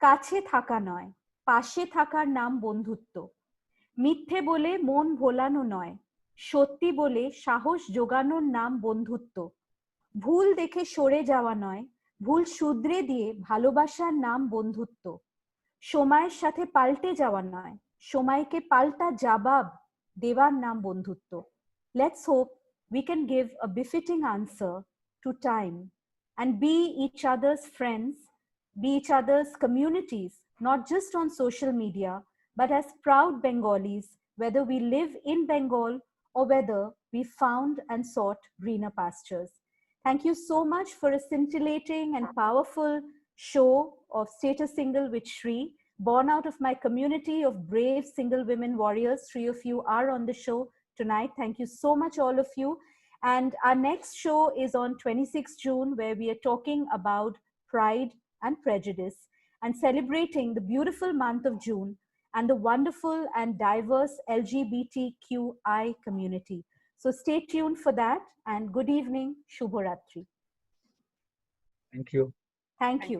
কাছে থাকা নয়, পাশে থাকার নাম বন্ধুত্ব। মিথ্যে বলে মন ভোলানো নয়, সত্যি বলে সাহস জোগানোর নাম বন্ধুত্ব। ভুল দেখে সরে যাওয়া নয়, ভুল শুধরে দিয়ে ভালোবাসার নাম বন্ধুত্ব। সময়ের সাথে পাল্টে যাওয়া নয়, সময়কে পাল্টা জবাব দেওয়ার নাম বন্ধুত্ব। Let's hope we can give a befitting answer to time and be each other's friends, be each other's communities, not just on social media, but as proud Bengalis, whether we live in Bengal or whether we found and sought greener pastures. Thank you so much for a scintillating and powerful show of Status Single with Shri, born out of my community of brave single women warriors. 3 of you are on the show tonight. Thank you so much, all of you. And our next show is on 26 June, where we are talking about pride and prejudice and celebrating the beautiful month of June and the wonderful and diverse LGBTQI community. So stay tuned for that, and good evening, Shubharatri. Thank you. Thank you.